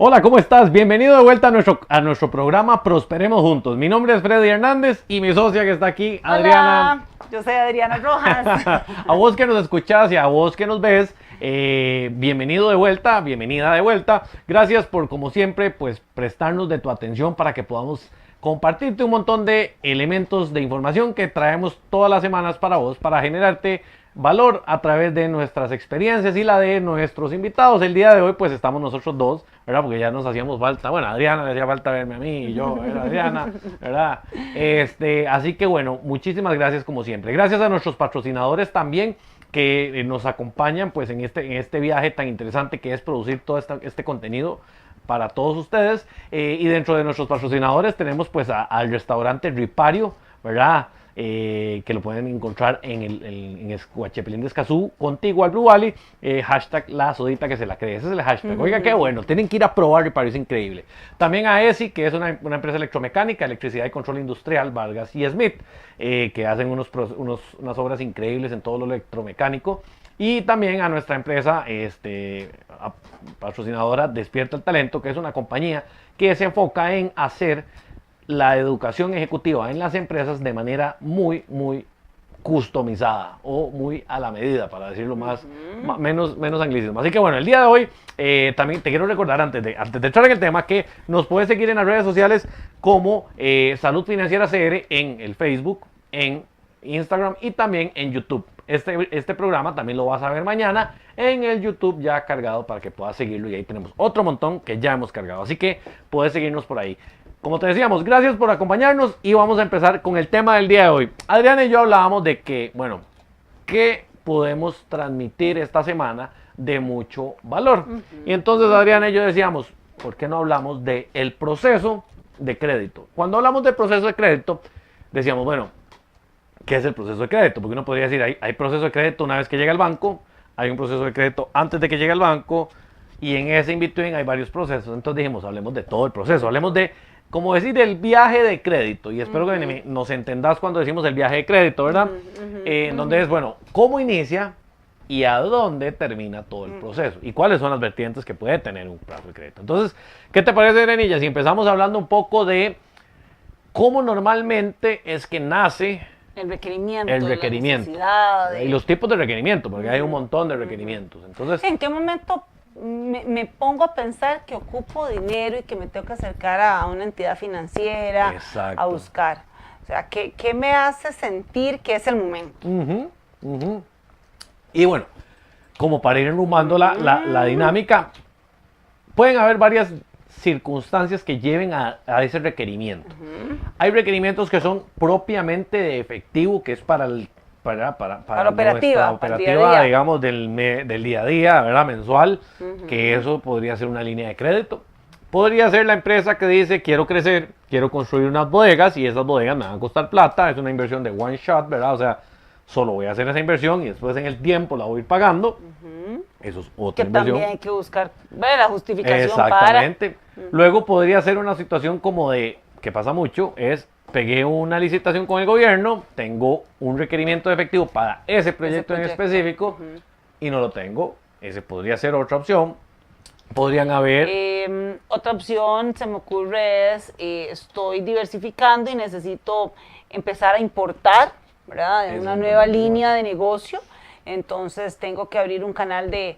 Hola, ¿cómo estás? Bienvenido de vuelta a nuestro programa Prosperemos Juntos. Mi nombre es Freddy Hernández y mi socia que está aquí, Adriana. Hola, yo soy Adriana Rojas. A vos que nos escuchás y a vos que nos ves, bienvenido de vuelta, bienvenida de vuelta. Gracias por, como siempre, pues prestarnos de tu atención para que podamos compartirte un montón de elementos de información que traemos todas las semanas para vos, para generarte valor a través de nuestras experiencias y la de nuestros invitados. El día de hoy pues estamos nosotros dos, ¿verdad? Porque ya nos hacíamos falta, bueno, a Adriana le hacía falta verme a mí y yo era Adriana, ¿verdad? Así que bueno, muchísimas gracias como siempre. Gracias a nuestros patrocinadores también que nos acompañan pues en este viaje tan interesante que es producir todo este contenido para todos ustedes. Y dentro de nuestros patrocinadores tenemos pues al restaurante Ripario, ¿verdad? Que lo pueden encontrar en Huachepelín de Escazú, contiguo al Blue Valley, hashtag la sodita que se la cree, ese es el hashtag. Oiga, qué bueno, tienen que ir a probar Ripario, es increíble. También a ESI, que es una empresa electromecánica, electricidad y control industrial, Vargas y Smith, que hacen unas obras increíbles en todo lo electromecánico. Y también a nuestra empresa patrocinadora Despierta el Talento, que es una compañía que se enfoca en hacer la educación ejecutiva en las empresas de manera muy customizada o muy a la medida, para decirlo menos anglicismo. Así que bueno, el día de hoy también te quiero recordar, antes de entrar en el tema, que nos puedes seguir en las redes sociales como Salud Financiera CR en el Facebook, en Instagram y también en YouTube. Este programa también lo vas a ver mañana en el YouTube ya cargado para que puedas seguirlo, y ahí tenemos otro montón que ya hemos cargado, así que puedes seguirnos por ahí. Como te decíamos, gracias por acompañarnos y vamos a empezar con el tema del día de hoy. Adriana y yo hablábamos de que, bueno, ¿qué podemos transmitir esta semana de mucho valor? Y entonces Adriana y yo decíamos, ¿por qué no hablamos del proceso de crédito? Cuando hablamos del proceso de crédito, decíamos, bueno, ¿qué es el proceso de crédito? Porque uno podría decir, hay proceso de crédito una vez que llega al banco, hay un proceso de crédito antes de que llegue al banco, y en ese in-between hay varios procesos. Entonces dijimos, hablemos de todo el proceso, hablemos de, como decir, del viaje de crédito, y espero que nos entendás cuando decimos el viaje de crédito, ¿verdad? Donde es, bueno, cómo inicia y a dónde termina todo el proceso, y cuáles son las vertientes que puede tener un plazo de crédito. Entonces, ¿qué te parece, Renilla, si empezamos hablando un poco de cómo normalmente es que nace El requerimiento. Y los tipos de requerimiento, porque hay un montón de requerimientos. Entonces, ¿en qué momento me pongo a pensar que ocupo dinero y que me tengo que acercar a una entidad financiera? Exacto. A buscar? O sea, ¿qué me hace sentir que es el momento? Y bueno, como para ir enrumando la dinámica, pueden haber varias circunstancias que lleven a ese requerimiento. Hay requerimientos que son propiamente de efectivo, que es para la operativa, digamos, del día a día, ¿verdad? Mensual, que eso podría ser una línea de crédito. Podría ser la empresa que dice, quiero crecer, quiero construir unas bodegas y esas bodegas me van a costar plata, es una inversión de one shot, ¿verdad? O sea, solo voy a hacer esa inversión y después en el tiempo la voy a ir pagando. Eso es otra inversión. También hay que buscar la justificación. Exactamente. Luego podría ser una situación como de, que pasa mucho, es pegué una licitación con el gobierno, tengo un requerimiento de efectivo para ese proyecto en específico y no lo tengo. Ese podría ser otra opción. Podrían haber... otra opción, se me ocurre, es estoy diversificando y necesito empezar a importar, ¿verdad? Una nueva línea de negocio. Entonces tengo que abrir un canal de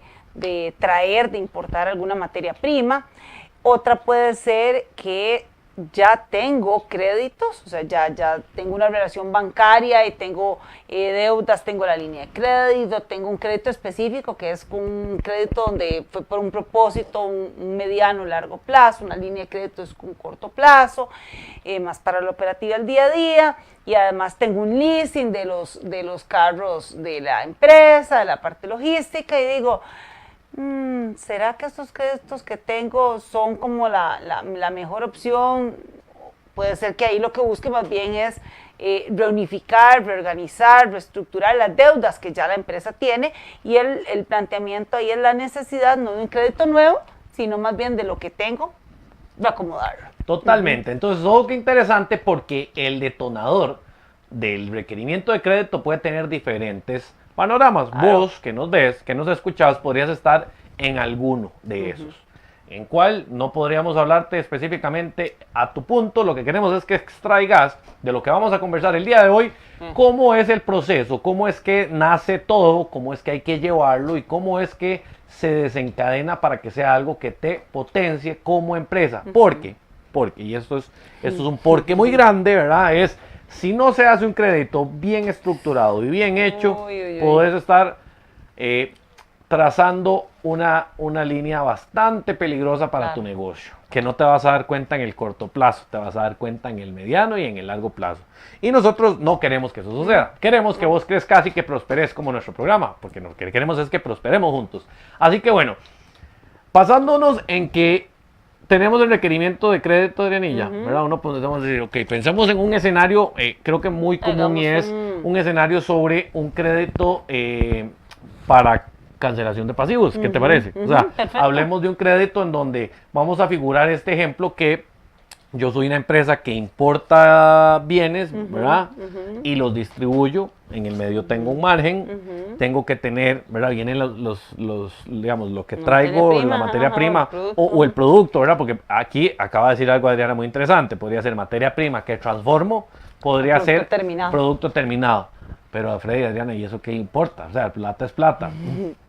importar alguna materia prima. Otra puede ser que ya tengo créditos, o sea, ya tengo una relación bancaria y tengo deudas, tengo la línea de crédito, tengo un crédito específico que es un crédito donde fue por un propósito, un mediano o largo plazo, una línea de crédito es un corto plazo, más para la operativa del día a día, y además tengo un leasing de los carros de la empresa, de la parte logística, y digo, ¿será que estos créditos que tengo son como la mejor opción? Puede ser que ahí lo que busque más bien es reunificar, reorganizar, reestructurar las deudas que ya la empresa tiene, y el planteamiento ahí es la necesidad no de un crédito nuevo, sino más bien de lo que tengo, de acomodarlo. Totalmente. Entonces, oh, qué interesante, porque el detonador del requerimiento de crédito puede tener diferentes panoramas. Vos que nos ves, que nos escuchás, podrías estar en alguno de esos. en cual no podríamos hablarte específicamente a tu punto. Lo que queremos es que extraigas de lo que vamos a conversar el día de hoy, cómo es el proceso, cómo es que nace todo, cómo es que hay que llevarlo y cómo es que se desencadena para que sea algo que te potencie como empresa. Porque, y esto es un porque muy grande, ¿verdad? Es, si no se hace un crédito bien estructurado y bien hecho, puedes estar trazando una línea bastante peligrosa para tu negocio, que no te vas a dar cuenta en el corto plazo, te vas a dar cuenta en el mediano y en el largo plazo. Y nosotros no queremos que eso suceda. Queremos que vos crezcas y que prosperes como nuestro programa, porque lo que queremos es que prosperemos juntos. Así que bueno, pasándonos en que tenemos el requerimiento de crédito, Adrianilla, ¿verdad? Uno podemos decir, ok, pensemos en un escenario, creo que muy común, y es un escenario sobre un crédito para cancelación de pasivos. ¿Qué te parece? O sea, hablemos de un crédito en donde vamos a figurar este ejemplo que yo soy una empresa que importa bienes, ¿verdad? Y los distribuyo. En el medio tengo un margen, tengo que tener, ¿verdad? Vienen digamos, lo que traigo, la materia prima o el producto, ¿verdad? Porque aquí acaba de decir algo Adriana muy interesante. Podría ser materia prima que transformo, podría ser producto terminado. Pero Freddy, Adriana, ¿y eso qué importa? O sea, plata es plata.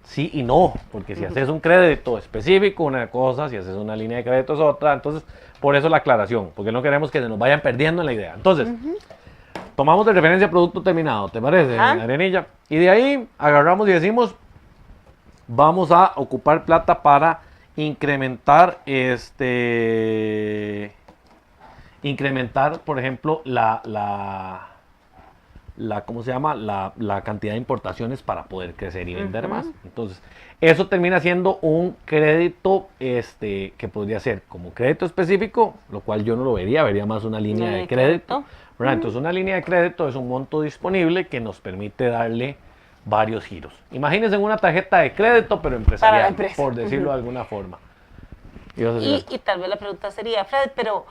Sí y no, porque si haces un crédito específico, una cosa, si haces una línea de crédito es otra. Entonces, por eso la aclaración, porque no queremos que se nos vayan perdiendo en la idea. Entonces, tomamos de referencia producto terminado, ¿te parece, Adrianilla? Y de ahí agarramos y decimos, vamos a ocupar plata para incrementar, por ejemplo, ¿cómo se llama? La cantidad de importaciones para poder crecer y vender más. Entonces, eso termina siendo un crédito que podría ser como crédito específico, lo cual yo no lo vería más una línea de crédito. ¿Verdad? Entonces, una línea de crédito es un monto disponible que nos permite darle varios giros. Imagínense una tarjeta de crédito, pero empresarial, por decirlo de alguna forma. Y tal vez la pregunta sería, Fred, pero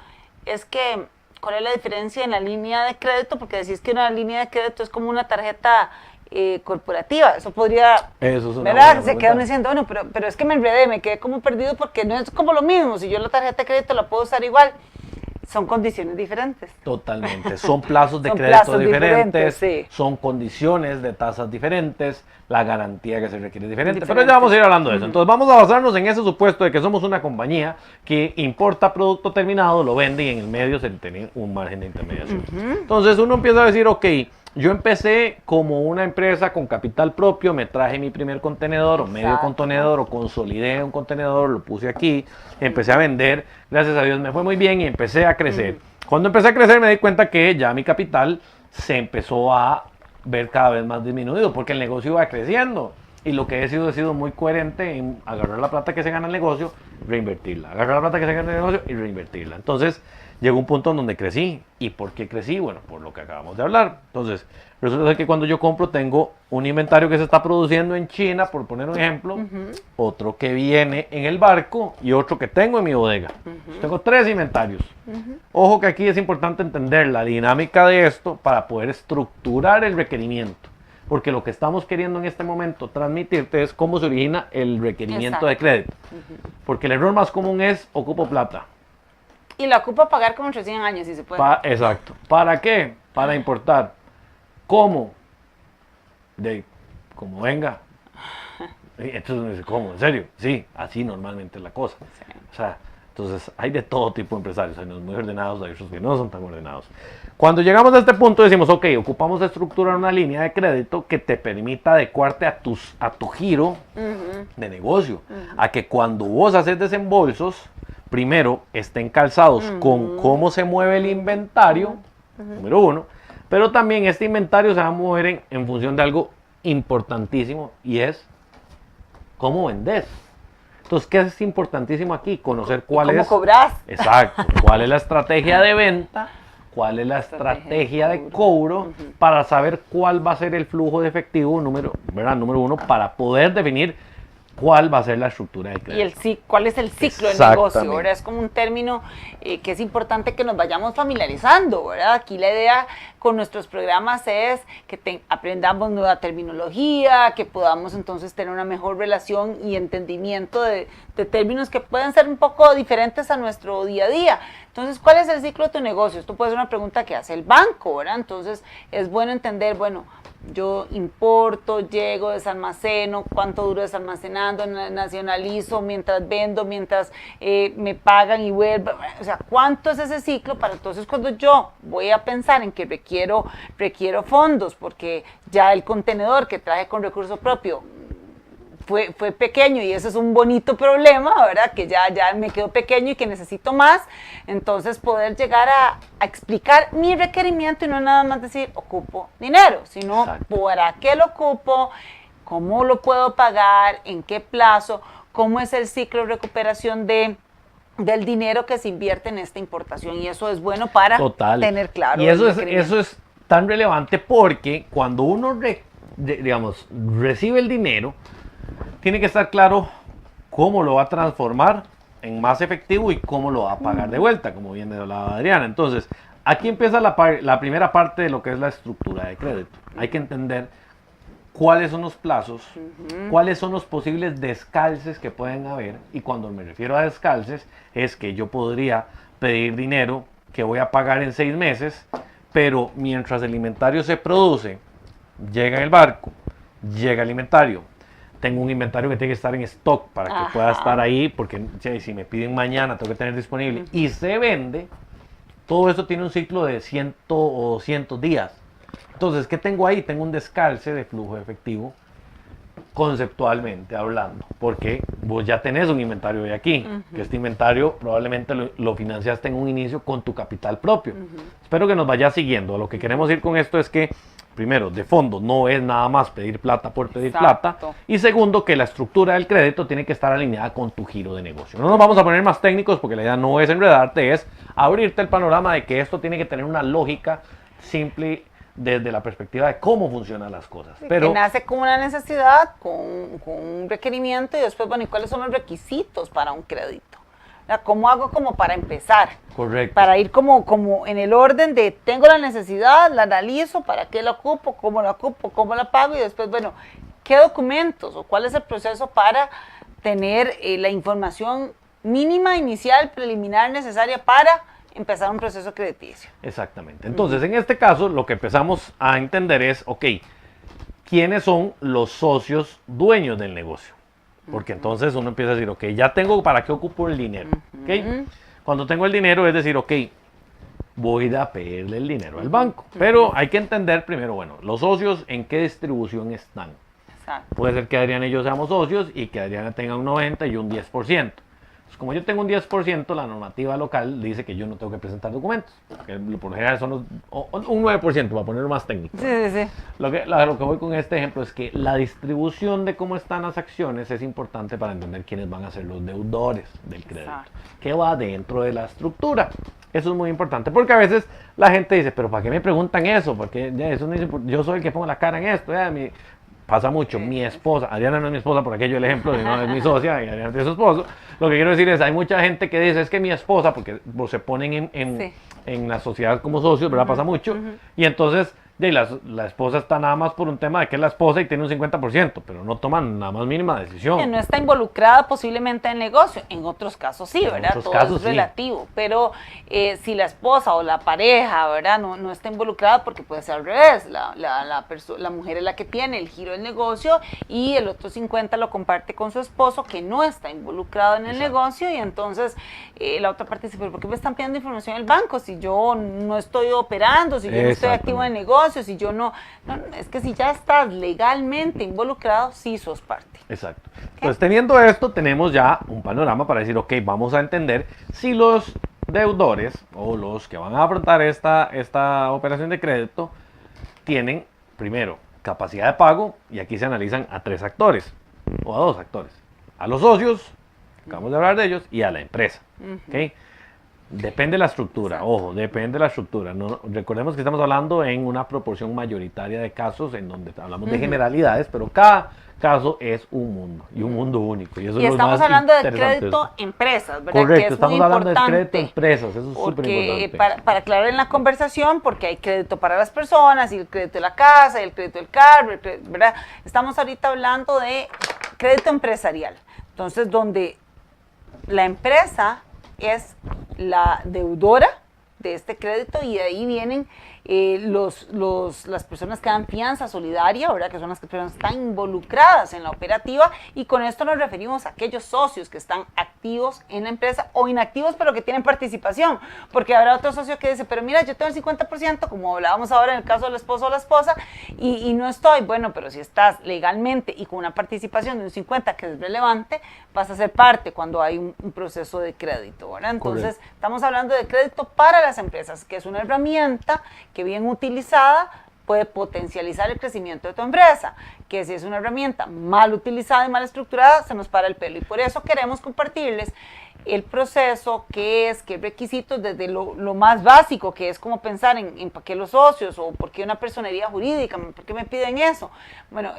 es que ¿cuál es la diferencia en la línea de crédito? Porque decís que una línea de crédito es como una tarjeta corporativa. Eso podría, eso es una ¿verdad? Se queda uno diciendo, bueno, pero es que me enredé, me quedé como perdido porque no es como lo mismo. Si yo la tarjeta de crédito la puedo usar igual, son condiciones diferentes. Totalmente. Son plazos de crédito diferentes, sí. Son condiciones de tasas diferentes, la garantía que se requiere es diferente. Pero ya vamos a ir hablando de eso. Entonces vamos a basarnos en ese supuesto de que somos una compañía que importa producto terminado, lo vende y en el medio se tiene un margen de intermediación. Entonces uno empieza a decir, ok, yo empecé como una empresa con capital propio, me traje mi primer contenedor o medio contenedor o consolidé un contenedor, lo puse aquí, empecé a vender, gracias a Dios me fue muy bien y empecé a crecer. Cuando empecé a crecer me di cuenta que ya mi capital se empezó a ver cada vez más disminuido porque el negocio iba creciendo. Y lo que he sido muy coherente en agarrar la plata que se gana en el negocio, reinvertirla. Agarrar la plata que se gana en el negocio y reinvertirla. Entonces, llegó un punto en donde crecí. ¿Y por qué crecí? Bueno, por lo que acabamos de hablar. Entonces, resulta que cuando yo compro tengo un inventario que se está produciendo en China, por poner un ejemplo, otro que viene en el barco y otro que tengo en mi bodega. Tengo 3 inventarios. Ojo que aquí es importante entender la dinámica de esto para poder estructurar el requerimiento. Porque lo que estamos queriendo en este momento transmitirte es cómo se origina el requerimiento de crédito. Porque el error más común es ocupo plata. Y la ocupa pagar como entre 100 años, si se puede. Exacto. ¿Para qué? Para importar. ¿Cómo? Como venga. Entonces, ¿cómo? ¿En serio? Sí, así normalmente es la cosa. Sí. O sea, entonces hay de todo tipo de empresarios. Hay unos muy ordenados, hay otros que no son tan ordenados. Cuando llegamos a este punto decimos, ok, ocupamos estructurar una línea de crédito que te permita adecuarte a tu giro de negocio. A que cuando vos haces desembolsos, primero estén calzados con cómo se mueve el inventario, número 1, pero también este inventario se va a mover en función de algo importantísimo y es cómo vendes. Entonces, ¿qué es importantísimo aquí? Conocer cuál es... ¿Cómo cobras? Exacto. ¿Cuál es la estrategia de venta? ¿Cuál es la estrategia de cobro? Para saber cuál va a ser el flujo de efectivo, número 1, para poder definir cuál va a ser la estructura de crédito. Y cuál es el ciclo del negocio, ¿verdad? Es como un término que es importante que nos vayamos familiarizando, ¿verdad? Aquí la idea con nuestros programas es que aprendamos nueva terminología, que podamos entonces tener una mejor relación y entendimiento de términos que pueden ser un poco diferentes a nuestro día a día. Entonces, ¿cuál es el ciclo de tu negocio? Esto puede ser una pregunta que hace el banco, ¿verdad? Entonces, es bueno entender, bueno, yo importo, llego, desalmaceno, cuánto duro desalmacenando, nacionalizo, mientras vendo, mientras me pagan y vuelvo. O sea, ¿cuánto es ese ciclo? Para entonces cuando yo voy a pensar en que requiero fondos, porque ya el contenedor que traje con recurso propio fue pequeño y eso es un bonito problema, ¿verdad? Que ya me quedó pequeño y que necesito más. Entonces poder llegar a explicar mi requerimiento y no nada más decir ocupo dinero, sino exacto, para qué lo ocupo, cómo lo puedo pagar, en qué plazo, cómo es el ciclo de recuperación del dinero que se invierte en esta importación. Y eso es bueno para tener claro. Y eso es tan relevante porque cuando uno recibe el dinero, tiene que estar claro cómo lo va a transformar en más efectivo y cómo lo va a pagar de vuelta, como bien hablaba Adriana. Entonces, aquí empieza la primera parte de lo que es la estructura de crédito. Hay que entender cuáles son los plazos, cuáles son los posibles descalces que pueden haber. Y cuando me refiero a descalces, es que yo podría pedir dinero que voy a pagar en 6 meses, pero mientras el inventario se produce, llega el barco, llega el inventario, tengo un inventario que tiene que estar en stock para que pueda estar ahí, porque si me piden mañana tengo que tener disponible, y se vende, todo eso tiene un ciclo de 100 o 200 días. Entonces, ¿qué tengo ahí? Tengo un descalce de flujo efectivo, conceptualmente hablando, porque vos ya tenés un inventario de aquí, que este inventario probablemente lo financiaste en un inicio con tu capital propio. Espero que nos vaya siguiendo. Lo que queremos ir con esto es que primero, de fondo, no es nada más pedir plata por pedir plata. Y segundo, que la estructura del crédito tiene que estar alineada con tu giro de negocio. No nos vamos a poner más técnicos porque la idea no es enredarte, es abrirte el panorama de que esto tiene que tener una lógica simple desde la perspectiva de cómo funcionan las cosas. Pero que nace con una necesidad, con un requerimiento y después, bueno, ¿y cuáles son los requisitos para un crédito? ¿Cómo hago como para empezar? Correcto. Para ir como en el orden de tengo la necesidad, la analizo, para qué la ocupo, cómo la pago y después, bueno, ¿qué documentos o cuál es el proceso para tener la información mínima, inicial, preliminar necesaria para empezar un proceso crediticio? Exactamente. Entonces, en este caso, lo que empezamos a entender es, ok, ¿quiénes son los socios dueños del negocio? Porque entonces uno empieza a decir, ok, ya tengo para qué ocupo el dinero. ¿Okay? Cuando tengo el dinero es decir, ok, voy a pedirle el dinero al banco. Pero hay que entender primero, bueno, los socios en qué distribución están. Exacto. Puede ser que Adriana y yo seamos socios y que Adriana tenga un 90% y un 10%. Pues como yo tengo un 10%, la normativa local dice que yo no tengo que presentar documentos. Que por lo general son un 9%, para ponerlo más técnico. Sí. Lo que voy con este ejemplo es que la distribución de cómo están las acciones es importante para entender quiénes van a ser los deudores del crédito. ¿Qué va dentro de la estructura? Eso es muy importante porque a veces la gente dice, pero ¿para qué me preguntan eso? Porque eso no es, yo soy el que pongo la cara en esto. Pasa mucho, mi esposa, Adriana no es mi esposa por aquello el ejemplo, sino es mi socia y Adriana es su esposo. Lo que quiero decir es, hay mucha gente que dice, es que mi esposa, porque se ponen en la sociedad como socios, ¿verdad? Pasa mucho. Y entonces, la esposa está nada más por un tema de que es la esposa y tiene un 50%, pero no toman nada más mínima decisión. Que no está involucrada posiblemente en el negocio, en otros casos sí, ¿verdad? Todo casos, es relativo, pero si la esposa o la pareja, ¿verdad? No está involucrada porque puede ser al revés, la mujer es la que tiene el giro del negocio y el otro 50% lo comparte con su esposo que no está involucrado en el negocio y entonces la otra parte dice, pero ¿por qué me están pidiendo información del banco si yo no estoy operando, si yo no estoy activo en el negocio? Si yo no, es que si ya estás legalmente involucrado, sí sos parte. Exacto. Entonces, teniendo esto, tenemos ya un panorama para decir, ok, vamos a entender si los deudores o los que van a afrontar esta operación de crédito tienen, primero, capacidad de pago, y aquí se analizan a 3 actores o a 2 actores. A los socios, acabamos de hablar de ellos, y a la empresa. ¿Okay? Depende de la estructura, ojo, depende de la estructura. No, recordemos que estamos hablando en una proporción mayoritaria de casos en donde hablamos de generalidades, pero cada caso es un mundo, y un mundo único. Y eso Y es lo estamos más hablando de interesante. crédito empresas, ¿verdad? Correcto, que es estamos muy hablando de importante, crédito empresas, eso es súper porque importante. para aclarar en la conversación, porque hay crédito para las personas, y el crédito de la casa, y el crédito del carro, ¿verdad? Estamos ahorita hablando de crédito empresarial. Entonces, donde la empresa es la deudora de este crédito y de ahí vienen las personas que dan fianza solidaria, ¿verdad? Que son las personas que están involucradas en la operativa, y con esto nos referimos a aquellos socios que están activos en la empresa o inactivos pero que tienen participación, porque habrá otro socio que dice, pero mira, yo tengo el 50%, como hablábamos ahora en el caso del esposo o la esposa, y no estoy. Bueno, pero si estás legalmente y con una participación de un 50% que es relevante, vas a ser parte cuando hay un proceso de crédito, ¿verdad? Entonces, estamos hablando de crédito para las empresas, que es una herramienta que bien utilizada puede potencializar el crecimiento de tu empresa, que si es una herramienta mal utilizada y mal estructurada, se nos para el pelo. Y por eso queremos compartirles el proceso, qué requisitos, desde lo más básico, que es como pensar en para qué los socios, o por qué una personería jurídica, por qué me piden eso. Bueno,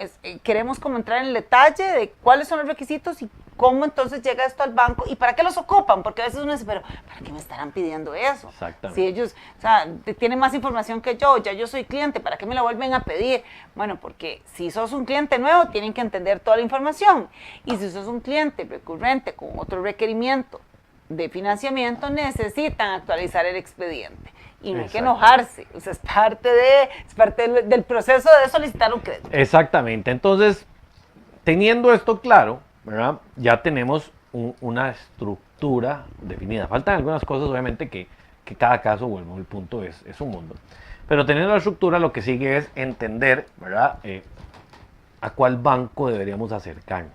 queremos como entrar en el detalle de cuáles son los requisitos y cómo entonces llega esto al banco y para qué los ocupan, porque a veces uno dice, pero ¿para qué me estarán pidiendo eso? Exactamente. Si ellos, o sea, tienen más información que yo, ya yo soy cliente, ¿para qué me la vuelven a pedir? Bueno, porque si sos un cliente nuevo, tienen que entender toda la información, y si sos un cliente recurrente con otro requerimiento de financiamiento, necesitan actualizar el expediente. Y no hay que enojarse, o sea, es parte del proceso de solicitar un crédito. Exactamente. Entonces, teniendo esto claro, ¿verdad? Ya tenemos una estructura definida. Faltan algunas cosas, obviamente, que cada caso, vuelvo al punto, es un mundo. Pero teniendo la estructura, lo que sigue es entender, ¿verdad? A cuál banco deberíamos acercarnos.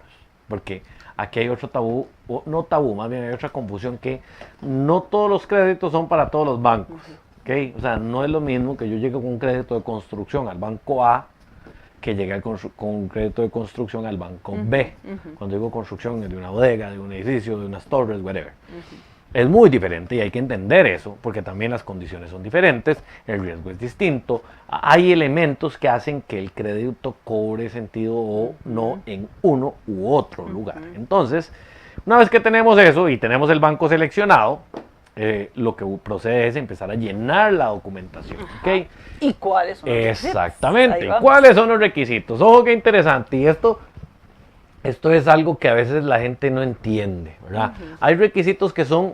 Porque aquí hay otro tabú, o no tabú, más bien hay otra confusión, que no todos los créditos son para todos los bancos. ¿Okay? O sea, no es lo mismo que yo llegue con un crédito de construcción al banco A que llegue con un crédito de construcción al banco B. Cuando digo construcción es de una bodega, de un edificio, de unas torres, whatever. Es muy diferente y hay que entender eso, porque también las condiciones son diferentes, el riesgo es distinto. Hay elementos que hacen que el crédito cobre sentido o no en uno u otro lugar. Entonces, una vez que tenemos eso y tenemos el banco seleccionado, lo que procede es empezar a llenar la documentación. ¿Okay? ¿Y cuáles son los requisitos? Exactamente. ¿Cuáles son los requisitos? Ojo, qué interesante. Y esto es algo que a veces la gente no entiende, ¿verdad? Hay requisitos que son,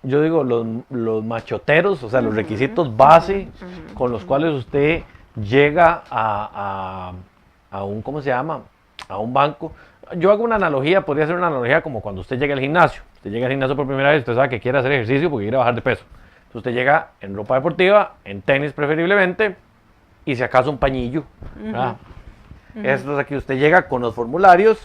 yo digo, los machoteros, o sea, los requisitos base con los cuales usted llega a un, ¿cómo se llama? A un banco. Yo hago una analogía, podría ser una analogía como cuando usted llega al gimnasio. Usted llega al gimnasio por primera vez, usted sabe que quiere hacer ejercicio porque quiere bajar de peso. Entonces usted llega en ropa deportiva, en tenis preferiblemente, y si acaso un pañillo, ¿verdad? Esto es aquí, usted llega con los formularios,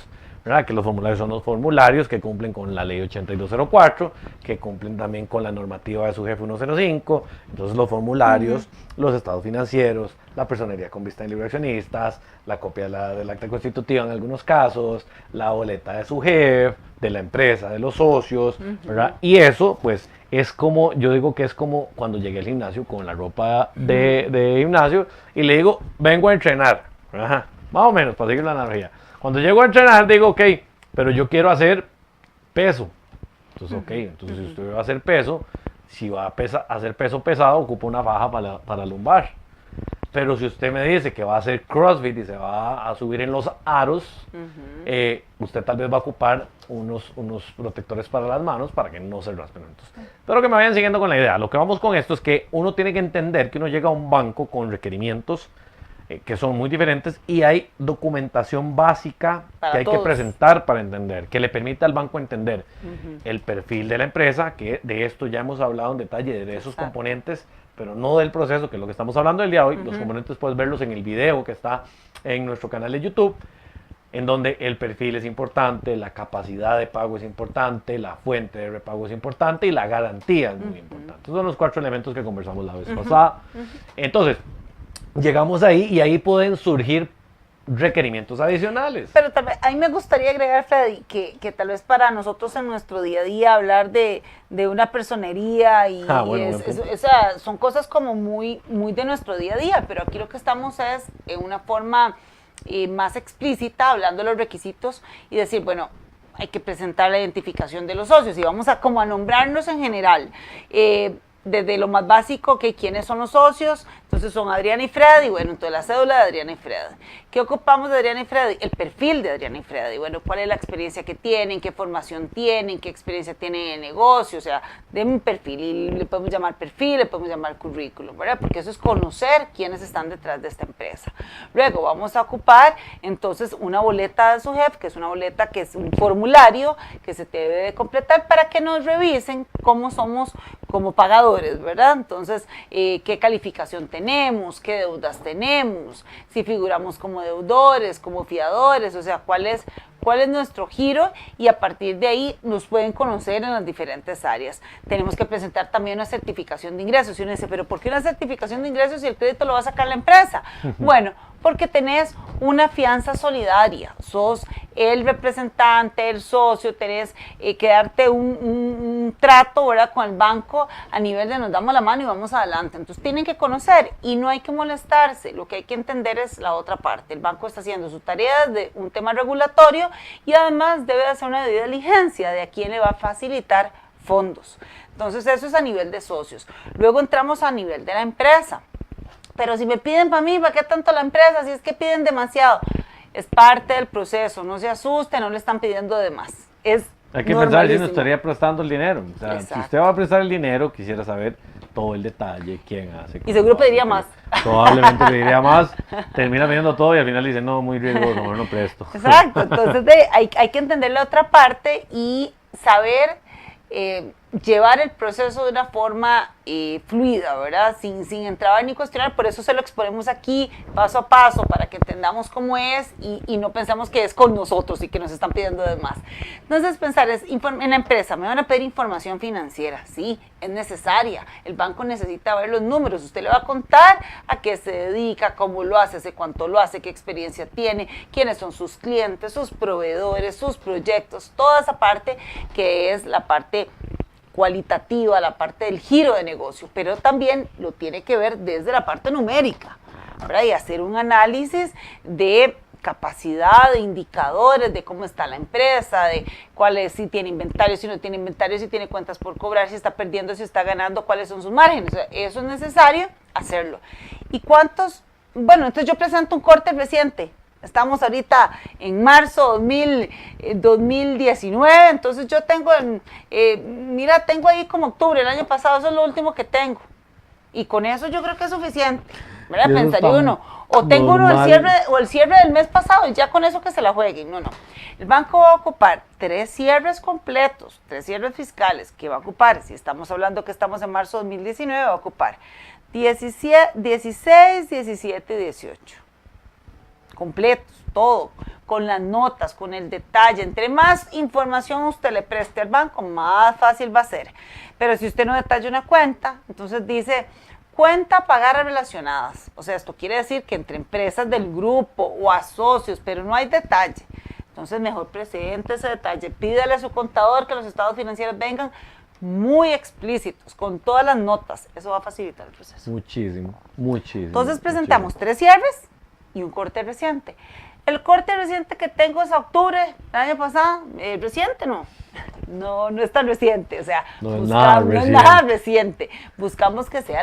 ¿verdad? Que los formularios son los formularios que cumplen con la ley 8204, que cumplen también con la normativa de su jefe 105. Entonces los formularios, los estados financieros, la personería con vista de libre accionistas, la copia del acta constitutiva en algunos casos, la boleta de su jefe, de la empresa, de los socios, ¿verdad? Y eso, pues, es como, yo digo que es como cuando llegué al gimnasio con la ropa de gimnasio y le digo, vengo a entrenar, ¿verdad? Más o menos, para seguir la analogía. Cuando llego a entrenar, digo, ok, pero yo quiero hacer peso. Entonces, ok, entonces si usted va a hacer peso, si va a hacer peso pesado, ocupa una faja para lumbar. Pero si usted me dice que va a hacer CrossFit y se va a subir en los aros, usted tal vez va a ocupar unos protectores para las manos para que no se raspen. Pero que me vayan siguiendo con la idea. Lo que vamos con esto es que uno tiene que entender que uno llega a un banco con requerimientos que son muy diferentes y hay documentación básica que hay que presentar para entender, que le permita al banco entender el perfil de la empresa, que de esto ya hemos hablado en detalle, de esos componentes, pero no del proceso, que es lo que estamos hablando el día de hoy. Los componentes puedes verlos en el video que está en nuestro canal de YouTube, en donde el perfil es importante, la capacidad de pago es importante, la fuente de repago es importante y la garantía es muy importante. Esos son los 4 elementos que conversamos la vez pasada. Entonces, llegamos ahí y ahí pueden surgir requerimientos adicionales. Pero tal vez, a mí me gustaría agregar, Freddy, que tal vez para nosotros en nuestro día a día hablar de una personería y o sea, son cosas como muy de nuestro día a día, pero aquí lo que estamos es en una forma más explícita, hablando de los requisitos y decir, bueno, hay que presentar la identificación de los socios y vamos a como a nombrarnos en general. Desde lo más básico, que quiénes son los socios, entonces son Adriana y Freddy, bueno, entonces la cédula de Adriana y Freddy. ¿Qué ocupamos de Adriana y Freddy? El perfil de Adriana y Freddy, bueno, cuál es la experiencia que tienen, qué formación tienen, qué experiencia tienen en el negocio, o sea, de un perfil, y le podemos llamar perfil, le podemos llamar currículum, ¿verdad? Porque eso es conocer quiénes están detrás de esta empresa. Luego vamos a ocupar, entonces, una boleta de su jefe, que es una boleta que es un formulario que se debe de completar para que nos revisen cómo somos como pagadores, ¿verdad? Entonces, qué calificación tenemos, qué deudas tenemos, si figuramos como deudores, como fiadores, o sea, cuál es nuestro giro, y a partir de ahí nos pueden conocer en las diferentes áreas. Tenemos que presentar también una certificación de ingresos. Y uno dice, pero ¿por qué una certificación de ingresos si el crédito lo va a sacar la empresa? Bueno, porque tenés una fianza solidaria, sos el representante, el socio, tenés que darte un trato, ¿verdad?, con el banco a nivel de nos damos la mano y vamos adelante. Entonces tienen que conocer y no hay que molestarse. Lo que hay que entender es la otra parte. El banco está haciendo su tarea de un tema regulatorio y además debe hacer una debida diligencia de a quién le va a facilitar fondos. Entonces eso es a nivel de socios. Luego entramos a nivel de la empresa. Pero si me piden para mí, ¿para qué tanto la empresa? Si es que piden demasiado. Es parte del proceso, no se asuste, no le están pidiendo de más. Hay que pensar si nos estaría prestando el dinero. O sea, exacto. Si usted va a prestar el dinero, quisiera saber todo el detalle, quién hace. Y seguro pediría más. Probablemente pediría más, termina pidiendo todo y al final dice, no, muy riesgoso, mejor no presto. Exacto, entonces hay que entender la otra parte y saber llevar el proceso de una forma fluida, ¿verdad? Sin entrar ni cuestionar. Por eso se lo exponemos aquí paso a paso para que entendamos cómo es y no pensamos que es con nosotros y que nos están pidiendo de más. Entonces pensar es, en la empresa me van a pedir información financiera, sí, es necesaria. El banco necesita ver los números, usted le va a contar a qué se dedica, cómo lo hace, hace cuánto lo hace, qué experiencia tiene, quiénes son sus clientes, sus proveedores, sus proyectos, toda esa parte que es la parte cualitativa, la parte del giro de negocio, pero también lo tiene que ver desde la parte numérica, ¿verdad? Y hacer un análisis de capacidad, de indicadores, de cómo está la empresa, de cuál es, si tiene inventario, si no tiene inventario, si tiene cuentas por cobrar, si está perdiendo, si está ganando, cuáles son sus márgenes. O sea, eso es necesario hacerlo. ¿Y cuántos? Bueno, entonces yo presento un corte reciente. Estamos ahorita en marzo 2019, entonces yo tengo, mira, tengo ahí como octubre, el año pasado, eso es lo último que tengo. Y con eso yo creo que es suficiente, ¿verdad? Pensaría uno, o tengo uno el cierre del mes pasado y ya con eso que se la jueguen. No. El banco va a ocupar 3 cierres completos, 3 cierres fiscales, que va a ocupar, si estamos hablando que estamos en marzo 2019, va a ocupar 16, 17 y 18. Completos, todo, con las notas, con el detalle. Entre más información usted le preste al banco, más fácil va a ser. Pero si usted no detalla una cuenta, entonces dice cuenta pagar relacionadas. O sea, esto quiere decir que entre empresas del grupo o a socios, pero no hay detalle. Entonces mejor presente ese detalle. Pídale a su contador que los estados financieros vengan muy explícitos, con todas las notas. Eso va a facilitar el proceso. Muchísimo. Entonces presentamos 3 cierres y un corte reciente. El corte reciente que tengo es octubre del año pasado. ¿Reciente? No es tan reciente. O sea, no es nada reciente. Buscamos que sea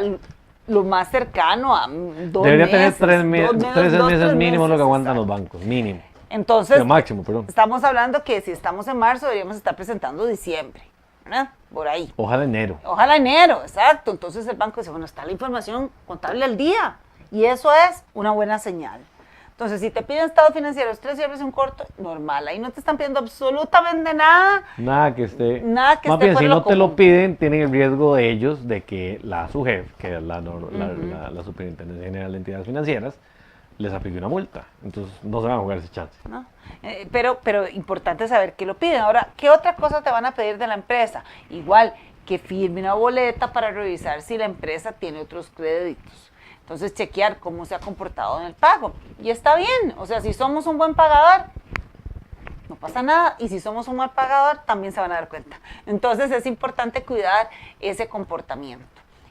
lo más cercano a 2 Debería meses. Debería tener 3 meses mínimo lo que aguantan los bancos, mínimo. Entonces, máximo, perdón. Estamos hablando que si estamos en marzo deberíamos estar presentando diciembre, ¿verdad? Por ahí. Ojalá enero, exacto. Entonces el banco dice, bueno, está la información contable al día. Y eso es una buena señal. Entonces, si te piden estados financieros, 3 cierres y un corto, normal. Ahí no te están pidiendo absolutamente nada. Nada que esté. Más bien, si no te lo piden, tienen el riesgo de ellos de que su jefe, que es la Superintendencia General de Entidades Financieras, les aplique una multa. Entonces, no se van a jugar ese chance. ¿No? Pero importante saber que lo piden. Ahora, ¿qué otra cosa te van a pedir de la empresa? Igual, que firme una boleta para revisar si la empresa tiene otros créditos. Entonces, chequear cómo se ha comportado en el pago. Y está bien, o sea, si somos un buen pagador, no pasa nada. Y si somos un mal pagador, también se van a dar cuenta. Entonces, es importante cuidar ese comportamiento.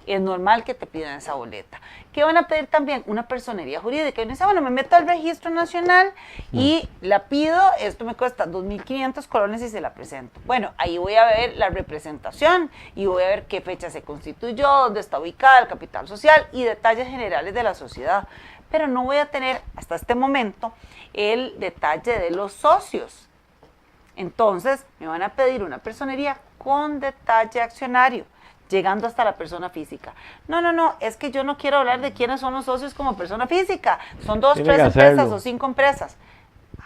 es normal que te pidan esa boleta. ¿Qué van a pedir también? Una personería jurídica. Y uno dice, bueno, me meto al registro nacional y la pido, esto me cuesta 2.500 colones y se la presento. Bueno, ahí voy a ver la representación y voy a ver qué fecha se constituyó, dónde está ubicada, el capital social y detalles generales de la sociedad. Pero no voy a tener hasta este momento el detalle de los socios. Entonces, me van a pedir una personería con detalle accionario, llegando hasta la persona física. No, es que yo no quiero hablar de quiénes son los socios como persona física. Son 2, 3 empresas o 5 empresas.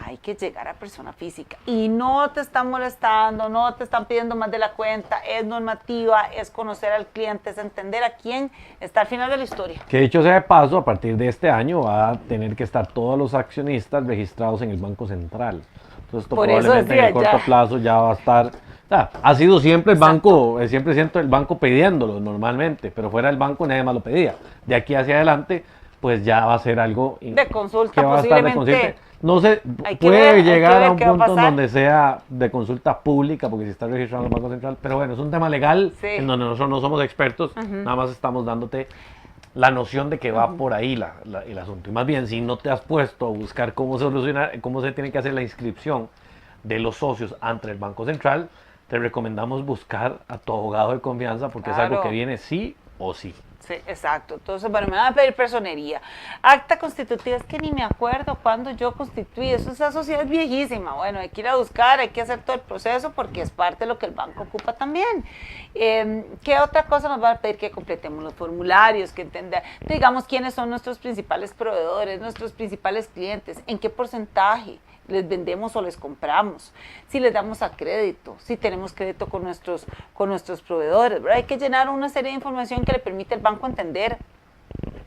Hay que llegar a persona física y no te están molestando, no te están pidiendo más de la cuenta, es normativa, es conocer al cliente, es entender a quién está al final de la historia. Que dicho sea de paso, a partir de este año va a tener que estar todos los accionistas registrados en el Banco Central. Entonces esto probablemente en el corto plazo ya va a estar. O sea, ha sido siempre el banco, siempre siento el banco pidiéndolo normalmente, pero fuera del banco nadie más lo pedía. De aquí hacia adelante, pues ya va a ser algo de consulta, que va a estar de consulta. No sé, puede llegar a un punto donde sea de consulta pública, porque si está registrado en el Banco Central, pero bueno, es un tema legal en donde nosotros no somos expertos, nada más estamos dándote la noción de que va por ahí el asunto. Y más bien, si no te has puesto a buscar cómo solucionar, cómo se tiene que hacer la inscripción de los socios ante el Banco Central, te recomendamos buscar a tu abogado de confianza porque es algo que viene sí o sí. Sí, exacto. Entonces, bueno, me van a pedir personería. Acta constitutiva, es que ni me acuerdo cuándo yo constituí. Esa sociedad es viejísima. Bueno, hay que ir a buscar, hay que hacer todo el proceso porque es parte de lo que el banco ocupa también. ¿Qué otra cosa nos van a pedir? Que completemos los formularios, que entender, digamos, quiénes son nuestros principales proveedores, nuestros principales clientes, en qué porcentaje les vendemos o les compramos, si les damos a crédito, si tenemos crédito con nuestros proveedores, ¿verdad? Hay que llenar una serie de información que le permite al banco entender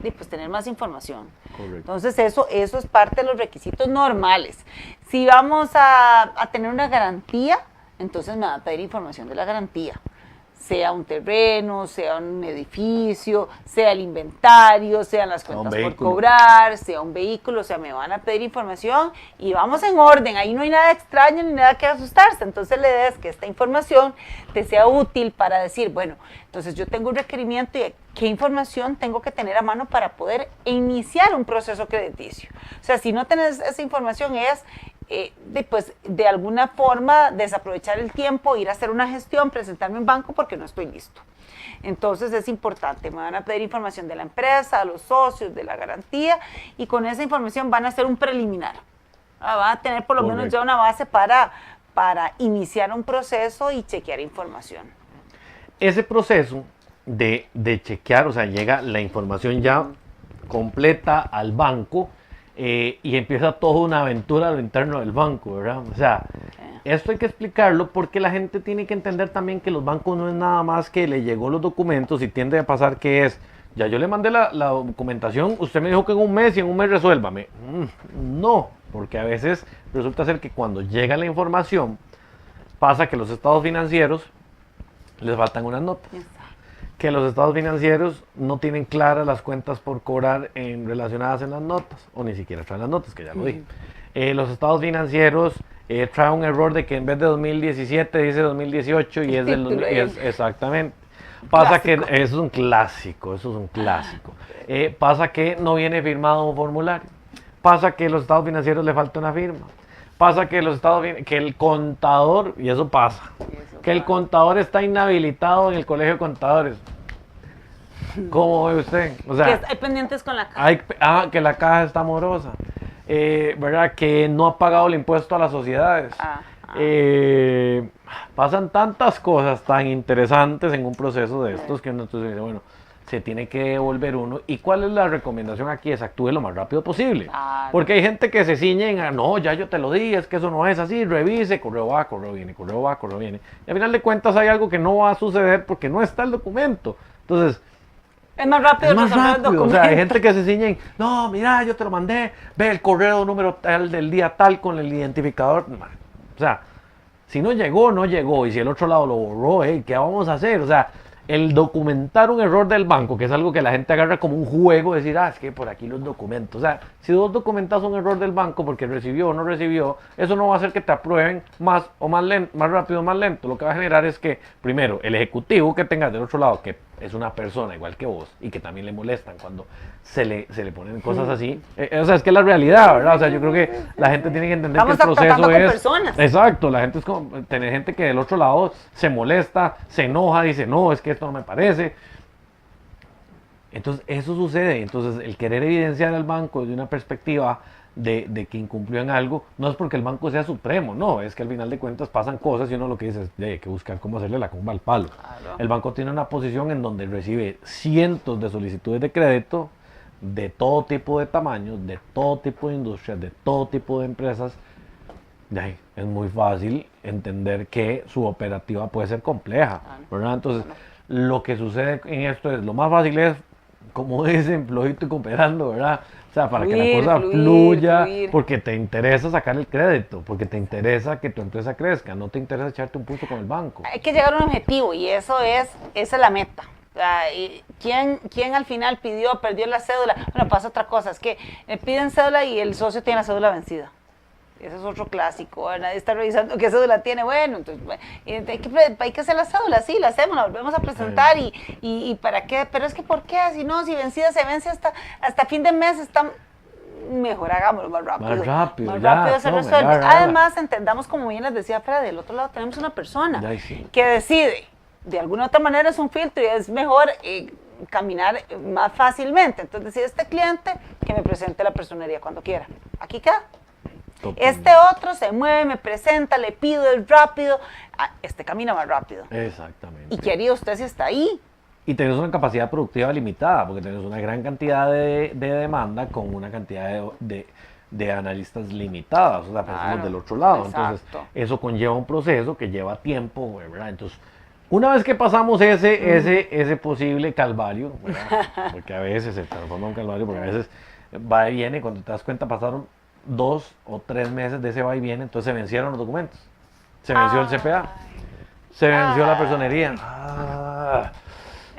y pues tener más información. Correcto. Entonces eso es parte de los requisitos normales. Si vamos a tener una garantía, entonces me va a pedir información de la garantía. Sea un terreno, sea un edificio, sea el inventario, sean las cuentas por cobrar, sea un vehículo, o sea, me van a pedir información y vamos en orden, ahí no hay nada extraño ni nada que asustarse, entonces la idea es que esta información te sea útil para decir, bueno, entonces yo tengo un requerimiento y qué información tengo que tener a mano para poder iniciar un proceso crediticio. O sea, si no tenés esa información es de alguna forma desaprovechar el tiempo, ir a hacer una gestión, presentarme en banco porque no estoy listo. Entonces es importante, me van a pedir información de la empresa, de los socios, de la garantía y con esa información van a hacer un preliminar. Van a tener por lo menos ya una base para iniciar un proceso y chequear información. Ese proceso de chequear, o sea, llega la información ya completa al banco, y empieza toda una aventura a lo interno del banco, ¿verdad? O sea, esto hay que explicarlo porque la gente tiene que entender también que los bancos no es nada más que le llegó los documentos y tiende a pasar que es, ya yo le mandé la documentación, usted me dijo que en un mes y en un mes resuélvame. No, porque a veces resulta ser que cuando llega la información, pasa que los estados financieros les faltan unas notas. Que los estados financieros no tienen claras las cuentas por cobrar relacionadas en las notas, o ni siquiera traen las notas, que ya lo dije. Los estados financieros traen un error de que en vez de 2017 dice 2018 y es del 2010. Exactamente. Pasa que eso es un clásico, pasa que no viene firmado un formulario. Pasa que los estados financieros le falta una firma. Pasa que que el contador, y eso pasa, que el contador está inhabilitado en el colegio de contadores. ¿Cómo ve usted? O sea, que hay pendientes con la caja. Que la caja está morosa. ¿Verdad? Que no ha pagado el impuesto a las sociedades. Pasan tantas cosas tan interesantes en un proceso de estos que uno dice, bueno, se tiene que devolver uno. ¿Y cuál es la recomendación aquí? Es actúe lo más rápido posible. Porque hay gente que se ciñe en, no, ya yo te lo di, es que eso no es así, revise, correo va, correo viene, correo va, correo viene. Y al final de cuentas hay algo que no va a suceder porque no está el documento. Entonces, es más rápido. O sea, hay gente que se ciñe en, no, mira, yo te lo mandé, ve el correo número tal del día tal con el identificador. O sea, si no llegó, no llegó. Y si el otro lado lo borró, ¿qué vamos a hacer? O sea, el documentar un error del banco, que es algo que la gente agarra como un juego, decir, es que por aquí los documentos. O sea, si vos documentas un error del banco porque recibió o no recibió, eso no va a hacer que te aprueben más rápido o más lento. Lo que va a generar es que, primero, el ejecutivo que tengas del otro lado, que es una persona igual que vos y que también le molestan cuando se le ponen cosas así. O sea, es que es la realidad, ¿verdad? O sea, yo creo que la gente tiene que entender que el proceso es... personas. Exacto, la gente es como... Tener gente que del otro lado se molesta, se enoja, dice, no, es que esto no me parece. Entonces, eso sucede. Entonces, el querer evidenciar al banco desde una perspectiva de que incumplió en algo, no es porque el banco sea supremo, no, es que al final de cuentas pasan cosas y uno lo que dice es, hay que buscar cómo hacerle la comba al palo. Claro. El banco tiene una posición en donde recibe cientos de solicitudes de crédito de todo tipo de tamaños, de todo tipo de industrias, de todo tipo de empresas. Es muy fácil entender que su operativa puede ser compleja, ¿verdad? Entonces, lo que sucede en esto es, lo más fácil es, como dicen, flojito y cooperando, ¿verdad? O sea, para que la cosa fluya, porque te interesa sacar el crédito, porque te interesa que tu empresa crezca, no te interesa echarte un pulso con el banco. Hay que llegar a un objetivo y esa es la meta. ¿Quién al final perdió la cédula? Bueno, pasa otra cosa, es que le piden cédula y el socio tiene la cédula vencida. Ese es otro clásico, nadie está revisando qué cédula tiene. Bueno, entonces hay que hacer la cédula, sí, la hacemos, la volvemos a presentar y ¿para qué? Pero es que ¿por qué? Si no, si vencida se vence hasta fin de mes, mejor hagámoslo más rápido. Más rápido se resuelve. Además, entendamos, como bien les decía Fred, del otro lado tenemos una persona que decide, de alguna otra manera es un filtro y es mejor caminar más fácilmente. Entonces, decide este cliente que me presente la personería cuando quiera. Aquí queda. Este otro se mueve, me presenta, le pido, es rápido. Este camina más rápido. Exactamente. ¿Y qué haría usted si está ahí? Y tenés una capacidad productiva limitada, porque tenés una gran cantidad de demanda con una cantidad de analistas limitadas, o sea, pensamos del otro lado. Exacto. Entonces, eso conlleva un proceso que lleva tiempo, ¿verdad? Entonces, una vez que pasamos ese posible calvario, ¿verdad? Porque a veces se transforma en un calvario, porque a veces va y viene, cuando te das cuenta pasaron 2 o 3 meses de ese va y viene, entonces se vencieron los documentos, se venció el CPA, se venció la personería,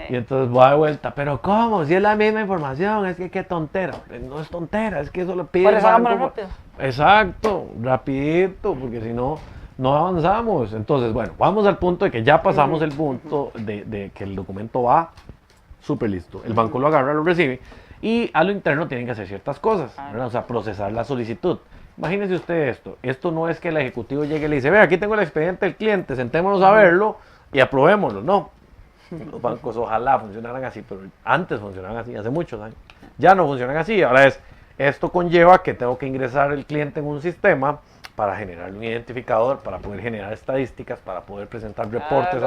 y entonces va de vuelta, pero ¿cómo? Si es la misma información, es que qué tontera. No es tontera, es que eso lo pide el banco. Rápido. Exacto, rapidito, porque si no, no avanzamos. Entonces, bueno, vamos al punto de que ya pasamos el punto de que el documento va súper listo, el banco lo agarra, lo recibe, y a lo interno tienen que hacer ciertas cosas, ¿verdad? O sea, procesar la solicitud. Imagínese usted esto no es que el ejecutivo llegue y le dice, ve, aquí tengo el expediente del cliente, sentémonos a verlo y aprobémoslo. No, los bancos ojalá funcionaran así, pero antes funcionaban así, hace muchos años. Ya no funcionan así, ahora esto conlleva que tengo que ingresar el cliente en un sistema para generar un identificador, para poder generar estadísticas, para poder presentar reportes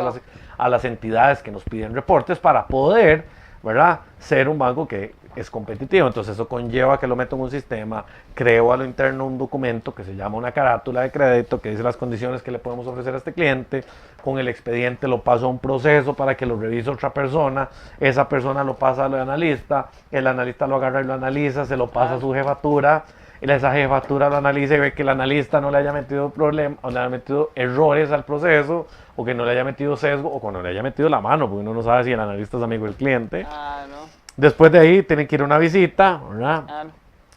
a las entidades que nos piden reportes, para poder, ¿verdad?, ser un banco que es competitivo. Entonces eso conlleva que lo meto en un sistema, creo a lo interno un documento que se llama una carátula de crédito que dice las condiciones que le podemos ofrecer a este cliente, con el expediente lo paso a un proceso para que lo revise otra persona, esa persona lo pasa al analista, el analista lo agarra y lo analiza, se lo pasa a su jefatura, y esa jefatura lo analiza y ve que el analista no le haya metido problemas, o le haya metido errores al proceso, o que no le haya metido sesgo, o que no le haya metido la mano, porque uno no sabe si el analista es amigo del cliente. No. Después de ahí tienen que ir a una visita, ¿verdad?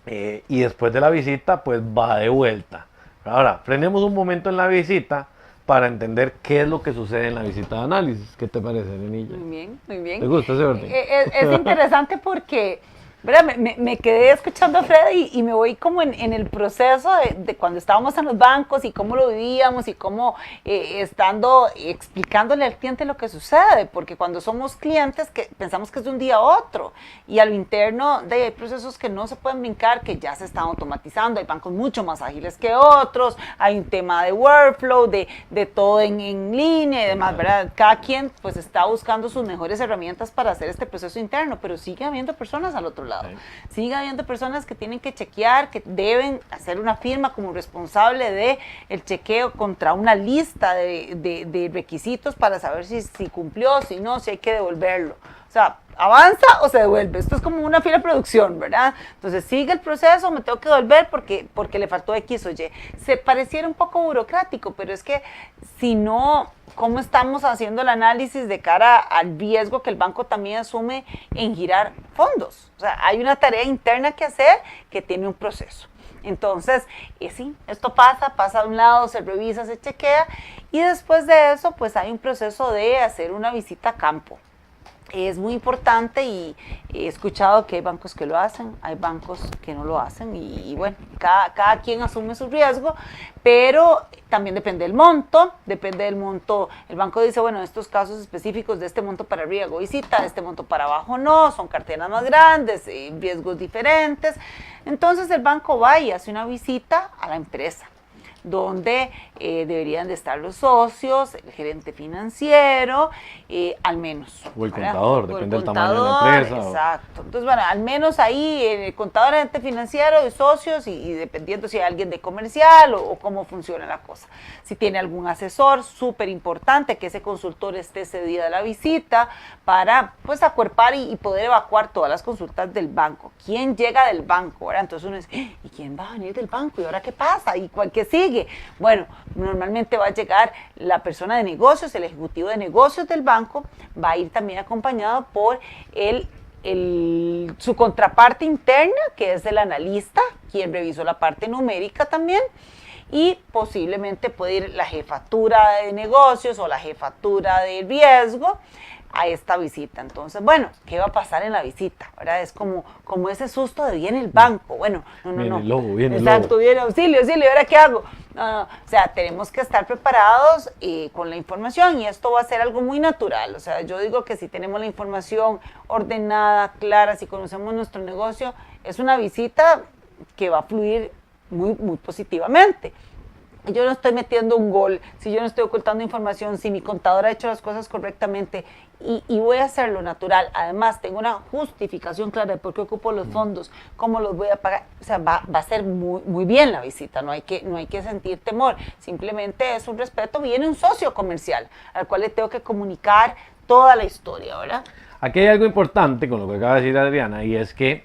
Y después de la visita, pues va de vuelta. Ahora, frenemos un momento en la visita para entender qué es lo que sucede en la visita de análisis. ¿Qué te parece, Nenilla? Muy bien, muy bien. ¿Te gusta ese orden? Es interesante porque, ¿verdad? Me quedé escuchando a Fred y me voy como en el proceso de cuando estábamos en los bancos y cómo lo vivíamos y cómo explicándole al cliente lo que sucede, porque cuando somos clientes que pensamos que es de un día a otro y a lo interno hay procesos que no se pueden brincar, que ya se están automatizando, hay bancos mucho más ágiles que otros, hay un tema de workflow, de todo en línea y demás, ¿verdad? Cada quien pues está buscando sus mejores herramientas para hacer este proceso interno, pero sigue habiendo personas al otro lado. Sigue habiendo personas que tienen que chequear, que deben hacer una firma como responsable de el chequeo contra una lista de requisitos para saber si cumplió, si no, si hay que devolverlo. O sea, ¿avanza o se devuelve? Esto es como una fila de producción, ¿verdad? Entonces sigue el proceso, me tengo que devolver porque le faltó X o Y. Se pareciera un poco burocrático, pero es que si no, ¿cómo estamos haciendo el análisis de cara al riesgo que el banco también asume en girar fondos? O sea, hay una tarea interna que hacer que tiene un proceso. Entonces, sí, esto pasa de un lado, se revisa, se chequea y después de eso, pues hay un proceso de hacer una visita a campo. es muy importante y he escuchado que hay bancos que lo hacen, hay bancos que no lo hacen y bueno, cada quien asume su riesgo, pero también depende del monto, el banco dice, bueno, en estos casos específicos de este monto para arriba hago visita, de este monto para abajo no, son carteras más grandes, riesgos diferentes, entonces el banco va y hace una visita a la empresa, donde deberían de estar los socios, el gerente financiero, al menos. O el ¿verdad? contador, depende del tamaño de la empresa. Exacto. Entonces, bueno, al menos ahí el contador, el gerente financiero y socios, y dependiendo si hay alguien de comercial o cómo funciona la cosa. Si tiene algún asesor, súper importante que ese consultor esté ese día de la visita para, pues, acuerpar y poder evacuar todas las consultas del banco. ¿Quién llega del banco? ¿Verdad? Entonces uno dice, ¿y quién va a venir del banco? ¿Y ahora qué pasa? ¿Y cuál que sigue? Bueno, normalmente va a llegar la persona de negocios, el ejecutivo de negocios del banco, va a ir también acompañado por su contraparte interna, que es el analista, quien revisó la parte numérica también, y posiblemente puede ir la jefatura de negocios o la jefatura de riesgo a esta visita. Entonces, bueno, ¿qué va a pasar en la visita? ¿Verdad? Es como ese susto de viene el banco. Bueno, no. Viene el lobo, viene el Exacto, lobo. viene auxilio, ¿ahora qué hago? No. O sea, tenemos que estar preparados con la información y esto va a ser algo muy natural. O sea, yo digo que si tenemos la información ordenada, clara, si conocemos nuestro negocio, es una visita que va a fluir muy, muy positivamente. Yo no estoy metiendo un gol, si yo no estoy ocultando información, si mi contador ha hecho las cosas correctamente y voy a hacerlo natural, además tengo una justificación clara de por qué ocupo los fondos, cómo los voy a pagar, o sea, va a ser muy, muy bien la visita, no hay que sentir temor, simplemente es un respeto, viene un socio comercial al cual le tengo que comunicar toda la historia, ¿verdad? Aquí hay algo importante con lo que acaba de decir Adriana y es que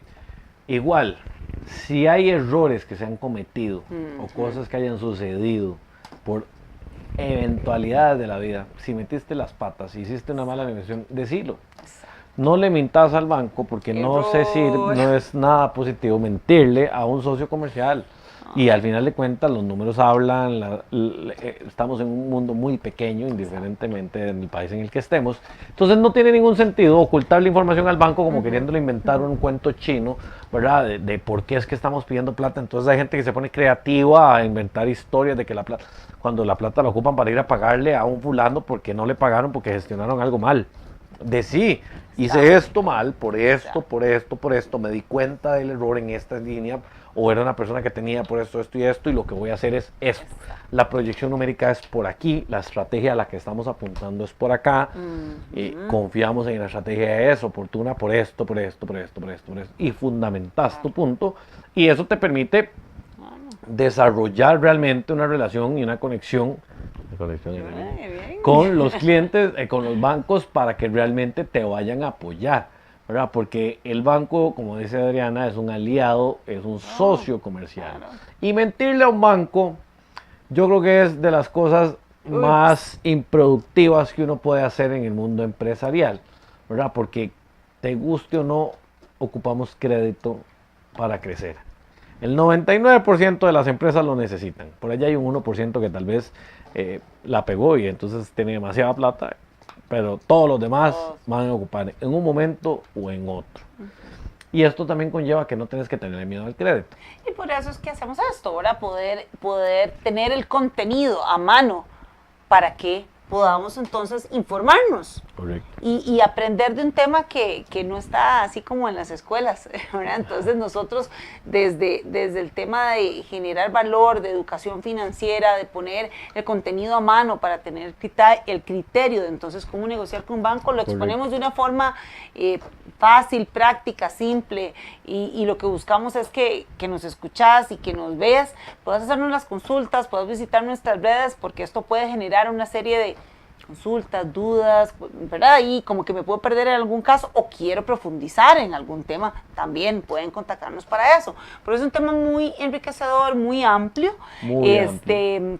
igual, si hay errores que se han cometido o cosas que hayan sucedido por eventualidades de la vida, si metiste las patas, hiciste una mala negociación, decilo. No le mintas al banco porque no sé si no es nada positivo mentirle a un socio comercial. Y al final de cuentas los números hablan, estamos en un mundo muy pequeño, indiferentemente del país en el que estemos. Entonces no tiene ningún sentido ocultar la información al banco como queriéndole inventar un cuento chino, ¿verdad? De por qué es que estamos pidiendo plata. Entonces hay gente que se pone creativa a inventar historias de que la plata, cuando la plata la ocupan para ir a pagarle a un fulano porque no le pagaron porque gestionaron algo mal. Hice esto mal, por esto, me di cuenta del error en esta línea, o era una persona que tenía por esto y lo que voy a hacer es esto. La proyección numérica es por aquí, la estrategia a la que estamos apuntando es por acá, confiamos en la estrategia es oportuna por esto, y fundamentas tu punto, y eso te permite desarrollar realmente una relación y una conexión con los clientes, con los bancos para que realmente te vayan a apoyar, ¿verdad? Porque el banco, como dice Adriana, es un aliado, es un socio comercial. Y mentirle a un banco, yo creo que es de las cosas más improductivas que uno puede hacer en el mundo empresarial, ¿verdad? Porque te guste o no, ocupamos crédito para crecer. El 99% de las empresas lo necesitan. Por allá hay un 1% que tal vez la pegó y entonces tiene demasiada plata, pero todos los demás van a ocupar en un momento o en otro. Y esto también conlleva que no tienes que tener miedo al crédito. Y por eso es que hacemos esto, ¿verdad? Poder tener el contenido a mano para que podamos entonces informarnos. Correcto. Y aprender de un tema que no está así como en las escuelas, ¿verdad? Entonces nosotros desde el tema de generar valor, de educación financiera, de poner el contenido a mano para tener el criterio de entonces cómo negociar con un banco, lo exponemos de una forma fácil, práctica, simple, y lo que buscamos es que nos escuchas y que nos veas, puedas hacernos las consultas, puedas visitar nuestras redes, porque esto puede generar una serie de consultas, dudas, ¿verdad? Y como que me puedo perder en algún caso o quiero profundizar en algún tema, también pueden contactarnos para eso. Pero es un tema muy enriquecedor, muy amplio,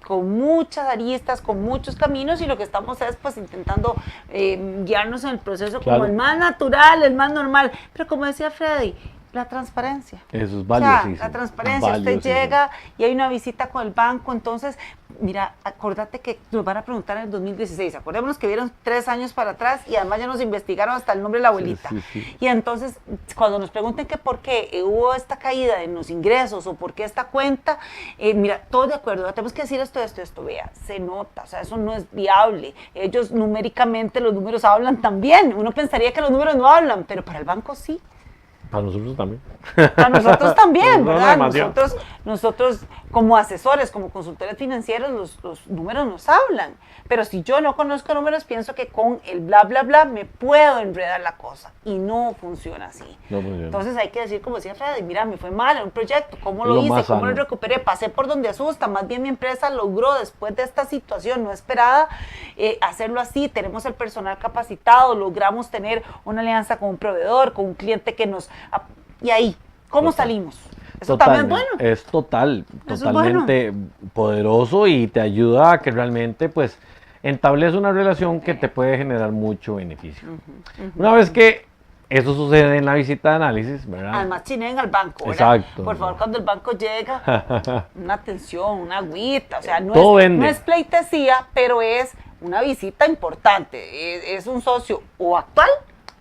con muchas aristas, con muchos caminos, y lo que estamos es pues intentando guiarnos en el proceso como el más natural, el más normal. Pero como decía Freddy, La transparencia. Eso es O valiosísimo. sea, la transparencia, usted valiosísimo. llega y hay una visita con el banco, entonces, mira, acordate que nos van a preguntar en el 2016, acordémonos que vieron 3 años para atrás y además ya nos investigaron hasta el nombre de la abuelita. Sí. Y entonces, cuando nos pregunten que por qué hubo esta caída en los ingresos o por qué esta cuenta, mira, todos de acuerdo, tenemos que decir esto, vea, se nota, o sea, eso no es viable. Ellos numéricamente, los números hablan también. Uno pensaría que los números no hablan, pero para el banco sí. Para nosotros también. Para nosotros también, No, ¿verdad? demasiado. Nosotros como asesores, como consultores financieros, los números nos hablan. Pero si yo no conozco números, pienso que con el bla, bla, bla me puedo enredar la cosa. Y no funciona así. No funciona. Entonces hay que decir, como decía Freddy, mira, me fue mal en un proyecto, ¿cómo Lo lo hice? más ¿Cómo lo sano. recuperé? Pasé por donde asusta. Más bien mi empresa logró, después de esta situación no esperada, hacerlo así. Tenemos el personal capacitado, logramos tener una alianza con un proveedor, con un cliente que nos... Y ahí, ¿cómo salimos? Eso también es bueno. Es Eso es totalmente poderoso y te ayuda a que realmente pues entables una relación que te puede generar mucho beneficio. Una vez que eso sucede en la visita de análisis, ¿verdad? Además, chinen al banco, ¿verdad? Exacto. Por favor, cuando el banco llega, una atención, una agüita, o sea, Todo vende. no es pleitesía, pero es una visita importante. Es un socio o actual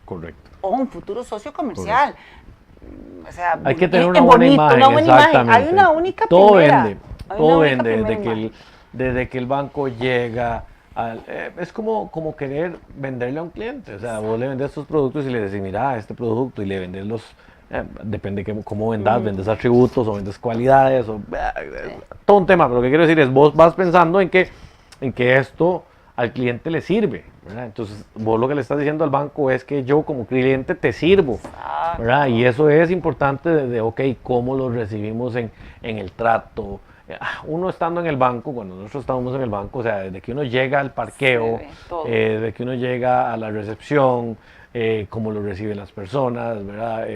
Correcto. o un futuro socio comercial. O sea, Hay que tener una bonito, buena imagen, una buena imagen. exactamente. Hay una única todo primera. vende, Hay todo una única vende primera imagen. desde que el banco llega. Es como querer venderle a un cliente, o sea, vos le vendes tus productos y le decís, mira, este producto, y le vendes los, depende cómo vendas, vendes atributos o vendes cualidades, todo un tema, pero lo que quiero decir es, vos vas pensando en que esto al cliente le sirve, ¿verdad? Entonces, vos lo que le estás diciendo al banco es que yo como cliente te sirvo, ¿verdad? Y eso es importante desde, ok, cómo lo recibimos en el trato. Uno estando en el banco, cuando nosotros estamos en el banco, o sea, desde que uno llega al parqueo, desde que uno llega a la recepción, cómo lo reciben las personas, ¿verdad?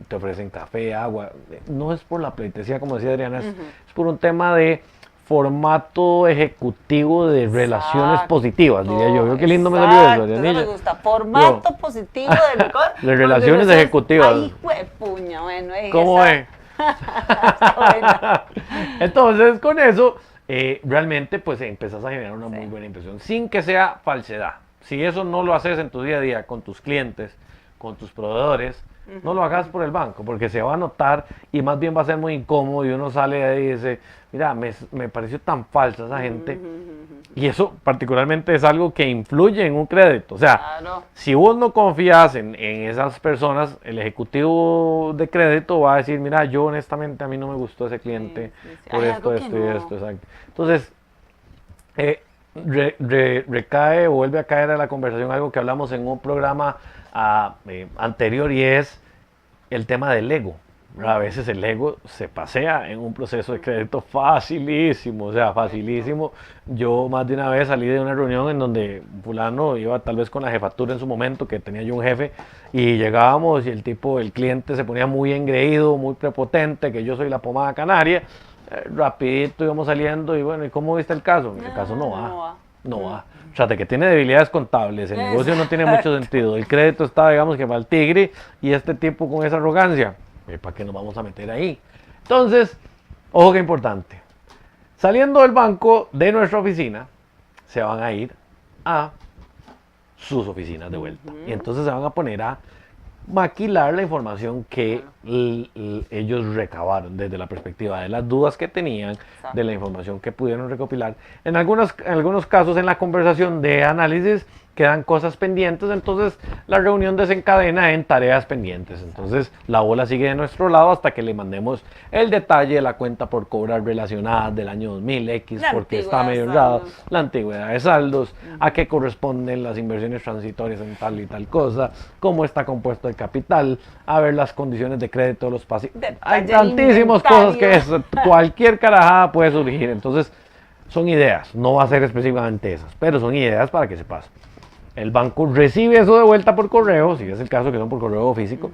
Te ofrecen café, agua. No es por la pleitesía, como decía Adriana, es por un tema de formato ejecutivo de relaciones positivas, diría yo. Qué lindo me salió eso, Adrianilla. Eso me gusta. Formato positivo de relaciones ejecutivas. Ay, puña, bueno. ¿Cómo es? Entonces, con eso, realmente, pues empezás a generar una muy buena impresión, sin que sea falsedad. Si eso no lo haces en tu día a día con tus clientes, con tus proveedores, no lo hagas por el banco, porque se va a notar y más bien va a ser muy incómodo y uno sale de ahí y dice, mira, me pareció tan falsa esa gente. Y eso particularmente es algo que influye en un crédito. O sea, si vos no confías en esas personas, el ejecutivo de crédito va a decir, mira, yo honestamente a mí no me gustó ese cliente por esto, esto y esto. Exacto. Entonces, recae o vuelve a caer a la conversación algo que hablamos en un programa anterior y es el tema del ego. A veces el ego se pasea en un proceso de crédito facilísimo, o sea, facilísimo. Yo más de una vez salí de una reunión en donde fulano iba tal vez con la jefatura en su momento, que tenía yo un jefe, y llegábamos y el cliente se ponía muy engreído, muy prepotente, que yo soy la pomada canaria. Rapidito íbamos saliendo y bueno, ¿y cómo viste el caso? El caso no va. O sea, de que tiene debilidades contables, el negocio no tiene mucho sentido, el crédito está, digamos, que para el tigre y este tipo con esa arrogancia. ¿Para qué nos vamos a meter ahí? Entonces, ojo que importante. Saliendo del banco de nuestra oficina, se van a ir a sus oficinas de vuelta. Y entonces se van a poner a maquilar la información que ellos recabaron desde la perspectiva de las dudas que tenían, de la información que pudieron recopilar. En algunos casos, en la conversación de análisis, quedan cosas pendientes, entonces la reunión desencadena en tareas pendientes. Entonces la bola sigue de nuestro lado hasta que le mandemos el detalle de la cuenta por cobrar relacionada del año 2000X, porque está medio errado, la antigüedad de saldos, a qué corresponden las inversiones transitorias en tal y tal cosa, cómo está compuesto el capital, a ver las condiciones de crédito de los pasivos. Hay tantísimas cosas que cualquier carajada puede surgir. Entonces son ideas, no va a ser específicamente esas, pero son ideas para que sepas. El banco recibe eso de vuelta por correo, si es el caso que son por correo físico,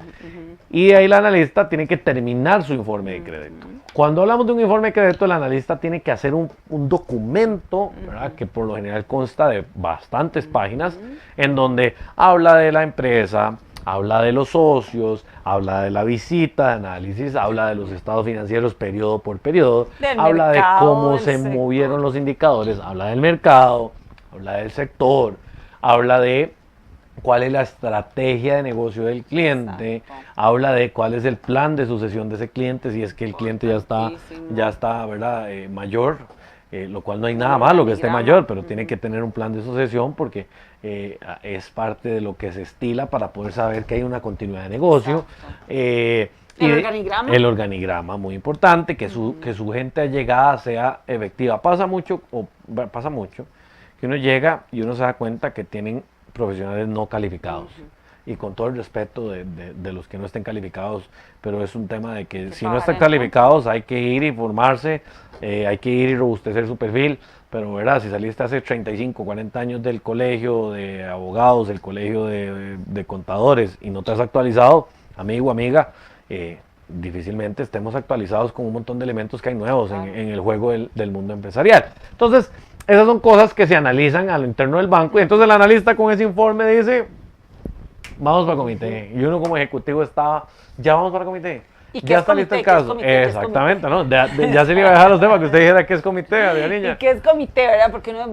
y ahí el analista tiene que terminar su informe de crédito. Cuando hablamos de un informe de crédito, el analista tiene que hacer un documento, ¿verdad?, que por lo general consta de bastantes páginas, en donde habla de la empresa, habla de los socios, habla de la visita, de análisis, habla de los estados financieros periodo por periodo, Del habla de mercado, cómo del se sector. movieron los indicadores, habla del mercado, habla del sector, habla de cuál es la estrategia de negocio del cliente, Exacto. habla de cuál es el plan de sucesión de ese cliente, si es que el cliente Importantísimo. ya está, ¿verdad? Mayor, lo cual no hay El nada malo que esté organigrama. mayor, pero tiene que tener un plan de sucesión porque es parte de lo que se estila para poder saber que hay una continuidad de negocio. Exacto. Y ¿El organigrama? El organigrama, muy importante, que su gente allegada sea efectiva. Pasa mucho que uno llega y uno se da cuenta que tienen profesionales no calificados. Y con todo el respeto de los que no estén calificados, pero es un tema de que si no trabajar están en calificados hay que ir y formarse, hay que ir y robustecer su perfil, pero verdad, si saliste hace 35, 40 años del colegio de abogados, del colegio de contadores y no te has actualizado, amigo, amiga, difícilmente estemos actualizados con un montón de elementos que hay nuevos en el juego del mundo empresarial. Entonces, esas son cosas que se analizan a lo interno del banco y entonces el analista con ese informe dice, vamos para comité. Y uno como ejecutivo estaba, ya vamos para comité. ¿Y qué Ya es está listo el comité? ¿Qué es caso. comité? ¿Qué es Exactamente, ¿no? Ya se le iba a dejar a usted para que usted dijera que es comité, María ¿Y Niña. qué es comité, verdad? Porque uno,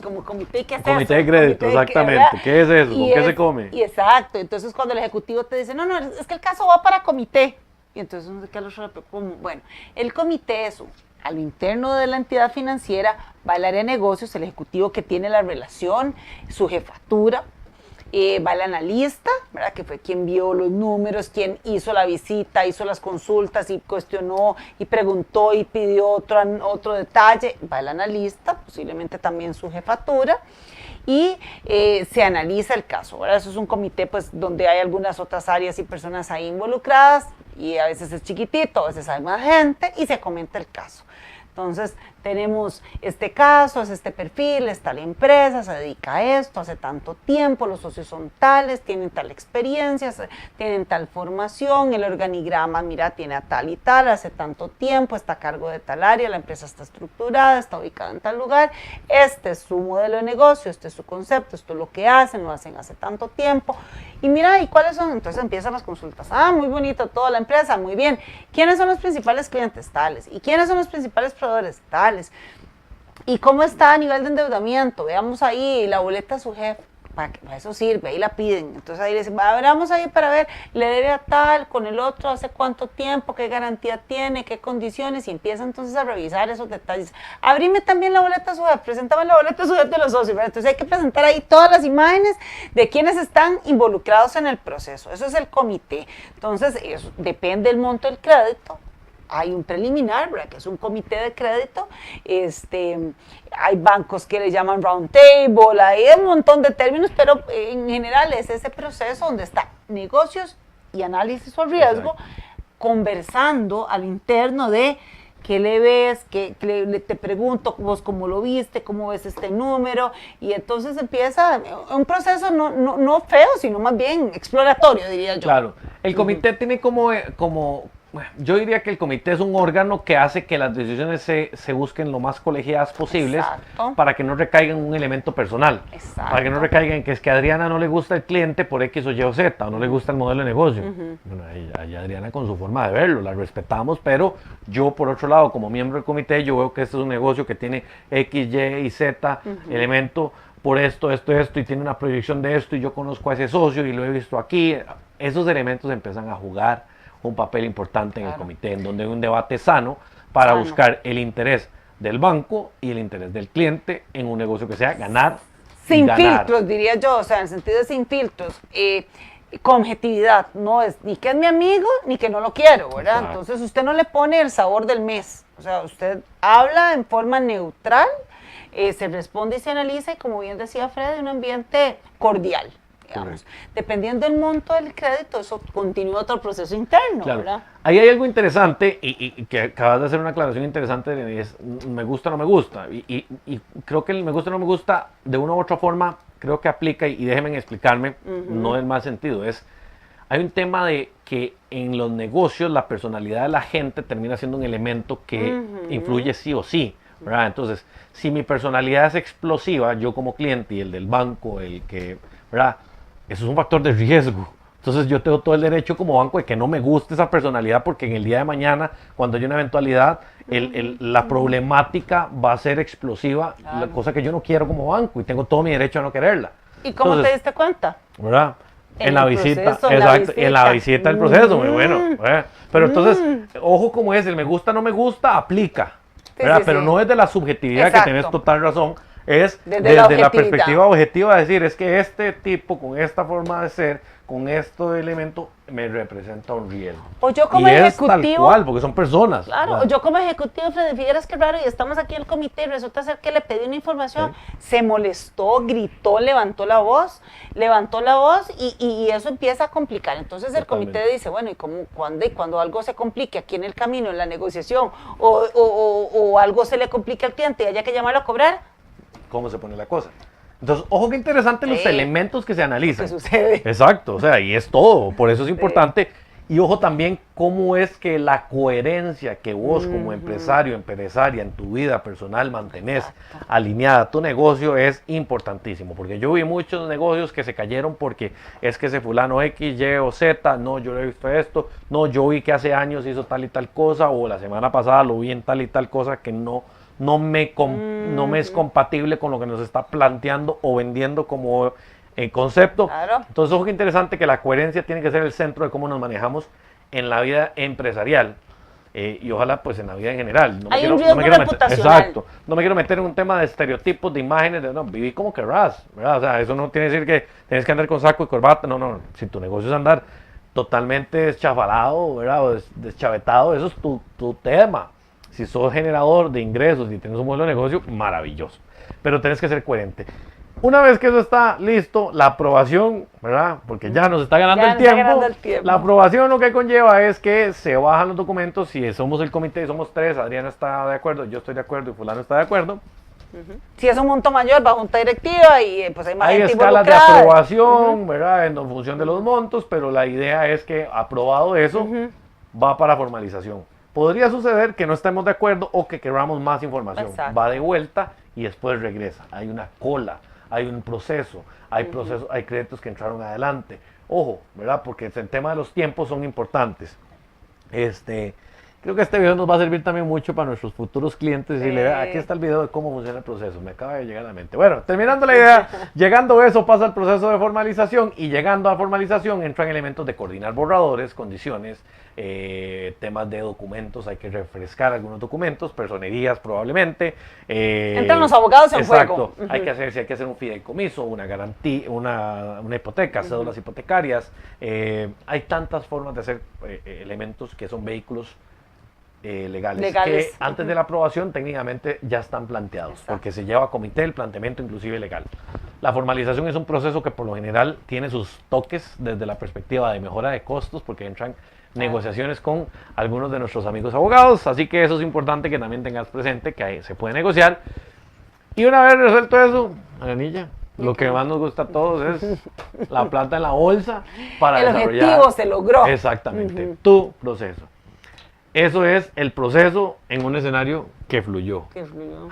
como comité, ¿qué es Comité eso? de crédito, exactamente. ¿verdad? ¿Qué es eso? ¿Con Y qué se come? Y exacto. Entonces, cuando el ejecutivo te dice, no, no, es que el caso va para comité. Y entonces, no sé qué ¿cómo? Bueno, el comité es a lo interno de la entidad financiera, va el área de negocios, el ejecutivo que tiene la relación, su jefatura. Va el analista, ¿verdad? Que fue quien vio los números, quien hizo la visita, hizo las consultas y cuestionó y preguntó y pidió otro detalle. Va el analista, posiblemente también su jefatura, y se analiza el caso, ¿verdad? Eso es un comité pues, donde hay algunas otras áreas y personas ahí involucradas, y a veces es chiquitito, a veces hay más gente, y se comenta el caso. Entonces, tenemos este caso, es este perfil, es tal empresa, se dedica a esto, hace tanto tiempo, los socios son tales, tienen tal experiencia, tienen tal formación, el organigrama, mira, tiene a tal y tal, hace tanto tiempo, está a cargo de tal área, la empresa está estructurada, está ubicada en tal lugar, este es su modelo de negocio, este es su concepto, esto es lo que hacen, lo hacen hace tanto tiempo, y mira, ¿y cuáles son? Entonces empiezan las consultas, muy bonito, toda la empresa, muy bien, ¿quiénes son los principales clientes? Tales, ¿y quiénes son los principales proveedores? Tales. ¿Y cómo está a nivel de endeudamiento? Veamos ahí la boleta a su jefe, para eso sirve, ahí la piden. Entonces ahí le dicen, vamos ahí para ver, le debe a tal, con el otro, hace cuánto tiempo, qué garantía tiene, qué condiciones, y empieza entonces a revisar esos detalles. Abrime también la boleta a su jefe, presentame la boleta a su jefe de los socios, ¿verdad? Entonces hay que presentar ahí todas las imágenes de quienes están involucrados en el proceso. Eso es el comité. Entonces, eso depende del monto del crédito. Hay un preliminar, ¿verdad? Que es un comité de crédito, hay bancos que le llaman round table, hay un montón de términos, pero en general es ese proceso donde está negocios y análisis o riesgo, conversando al interno de qué le ves, te pregunto vos cómo lo viste, cómo ves este número, y entonces empieza un proceso no feo, sino más bien exploratorio, diría yo. Claro, el comité tiene yo diría que el comité es un órgano que hace que las decisiones se busquen lo más colegiadas posibles. Exacto. Para que no recaigan en un elemento personal. Exacto. Para que no recaigan en que es que a Adriana no le gusta el cliente por X o Y o Z, o no le gusta el modelo de negocio. Bueno, ahí Adriana con su forma de verlo, la respetamos, pero yo por otro lado, como miembro del comité, yo veo que este es un negocio que tiene X, Y y Z elemento por esto, y tiene una proyección de esto, y yo conozco a ese socio y lo he visto aquí. Esos elementos empiezan a jugar un papel importante en el comité, en donde hay un debate sano para buscar el interés del banco y el interés del cliente en un negocio que sea ganar. Sin ganar. filtros, diría yo, o sea, en el sentido de sin filtros, con objetividad, no es ni que es mi amigo ni que no lo quiero, ¿verdad? Exacto. Entonces usted no le pone el sabor del mes, o sea, usted habla en forma neutral, se responde y se analiza, y como bien decía Fred, en un ambiente cordial. Digamos. Dependiendo del monto del crédito, eso continúa otro proceso interno, Claro. ¿verdad? Ahí hay algo interesante y que acabas de hacer una aclaración interesante, es me gusta o no me gusta. Y creo que el me gusta o no me gusta, de una u otra forma, creo que aplica, y déjenme explicarme, no en más sentido. Hay un tema de que en los negocios la personalidad de la gente termina siendo un elemento que influye sí o sí, ¿verdad? Entonces, si mi personalidad es explosiva, yo como cliente y el del banco, el que, ¿verdad? Eso es un factor de riesgo. Entonces yo tengo todo el derecho como banco de que no me guste esa personalidad porque en el día de mañana, cuando hay una eventualidad, la problemática va a ser explosiva, la cosa que yo no quiero como banco y tengo todo mi derecho a no quererla. ¿Y cómo Entonces, te diste cuenta? ¿verdad? En la visita, proceso, exacto, en la visita del proceso, muy bueno. Pero entonces, ojo como es, el me gusta, no me gusta, aplica, ¿verdad? Sí, Pero sí. no es de la subjetividad Exacto. que tienes total razón, es Desde la la objetividad. perspectiva objetiva de decir, es que este tipo, con esta forma de ser, con este elemento, me representa un riesgo. O yo como y es tal ejecutivo, cual, porque son personas. claro, ¿verdad? yo como ejecutivo, Freddy Figueras, qué raro, y estamos aquí en el comité, y resulta ser que le pedí una información, se molestó, gritó, levantó la voz, y eso empieza a complicar. Entonces el Totalmente. comité dice, bueno, y cuando algo se complique aquí en el camino, en la negociación, o algo se le complique al cliente y haya que llamarlo a cobrar, ¿Cómo se pone la cosa? Entonces, ojo que interesante los elementos que se analizan. ¿qué sucede? Exacto, o sea, y es todo, por eso es importante. Y ojo también cómo es que la coherencia que vos como empresario, empresaria en tu vida personal mantenés alineada a tu negocio es importantísimo, porque yo vi muchos negocios que se cayeron porque es que ese fulano X, Y o Z, no, yo le he visto esto, no, yo vi que hace años hizo tal y tal cosa, o la semana pasada lo vi en tal y tal cosa que no me es compatible con lo que nos está planteando o vendiendo como concepto. Claro. Entonces, ojo que interesante que la coherencia tiene que ser el centro de cómo nos manejamos en la vida empresarial y ojalá pues en la vida en general. Hay un riesgo reputacional. Exacto. No me quiero meter en un tema de estereotipos, de imágenes, de no, viví como querrás, ¿verdad? O sea, eso no tiene que decir que tienes que andar con saco y corbata. No, no. Si tu negocio es andar totalmente deschafalado, ¿verdad? O deschavetado, eso es tu tema. Si sos generador de ingresos y tienes un modelo de negocio, maravilloso. Pero tenés que ser coherente. Una vez que eso está listo, la aprobación, ¿verdad? Porque ya nos está ganando, el tiempo. La aprobación lo que conlleva es que se bajan los documentos. Si somos el comité, somos 3, Adriana está de acuerdo, yo estoy de acuerdo y fulano está de acuerdo. Si es un monto mayor, va a junta directiva y pues hay más Hay gente escalas de involucrada. aprobación, ¿verdad? En función de los montos, pero la idea es que aprobado eso, va para formalización. Podría suceder que no estemos de acuerdo o que queramos más información. Exacto. Va de vuelta y después regresa. Hay una cola, hay un proceso, hay créditos que entraron adelante. Ojo, ¿verdad? Porque el tema de los tiempos son importantes. Creo que este video nos va a servir también mucho para nuestros futuros clientes. Y aquí está el video de cómo funciona el proceso. Me acaba de llegar a la mente. Bueno, terminando la idea, llegando a eso pasa el proceso de formalización y llegando a formalización entran elementos de coordinar borradores, condiciones, temas de documentos, hay que refrescar algunos documentos, personerías probablemente. Entran los abogados en juego. Hay que hacer un fideicomiso, una garantía, una hipoteca, cédulas hipotecarias. Hay tantas formas de hacer elementos que son vehículos legales, que antes de la aprobación técnicamente ya están planteados, porque se lleva a comité el planteamiento inclusive legal. La formalización es un proceso que por lo general tiene sus toques desde la perspectiva de mejora de costos, porque entran negociaciones con algunos de nuestros amigos abogados, así que eso es importante que también tengas presente que ahí se puede negociar. Y una vez resuelto eso, Aranilla, lo que más nos gusta a todos es la plata en la bolsa para desarrollar. El objetivo se logró. Exactamente, tu proceso. Eso es el proceso en un escenario que fluyó.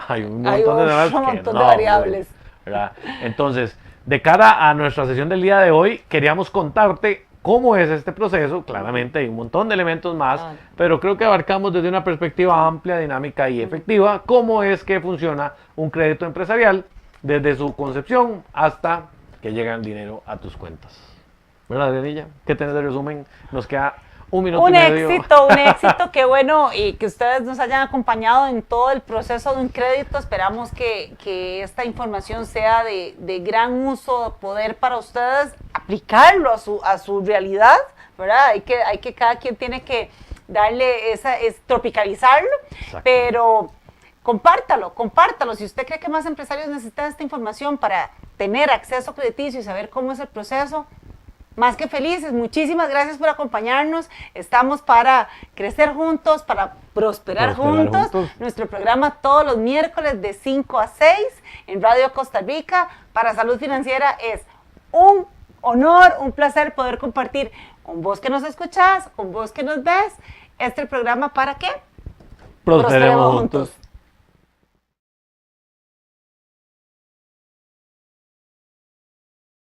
Hay un montón de variables. ¿Verdad? Entonces, de cara a nuestra sesión del día de hoy, queríamos contarte cómo es este proceso. Claramente hay un montón de elementos más, pero creo que abarcamos desde una perspectiva amplia, dinámica y efectiva cómo es que funciona un crédito empresarial desde su concepción hasta que llega el dinero a tus cuentas. ¿Verdad, Adrianilla? ¿Qué tenés de resumen? Nos queda un minuto y medio. Un éxito, qué bueno, y que ustedes nos hayan acompañado en todo el proceso de un crédito. Esperamos que esta información sea de gran uso, poder para ustedes aplicarlo a su realidad, ¿verdad? Hay que cada quien tiene que darle tropicalizarlo, pero compártalo. Si usted cree que más empresarios necesitan esta información para tener acceso crediticio y saber cómo es el proceso, más que felices. Muchísimas gracias por acompañarnos. Estamos para crecer juntos, para prosperar juntos. Nuestro programa todos los miércoles de 5 a 6 en Radio Costa Rica. Para Salud Financiera es un honor, un placer poder compartir con vos que nos escuchás, con vos que nos ves, programa para que prosperemos juntos.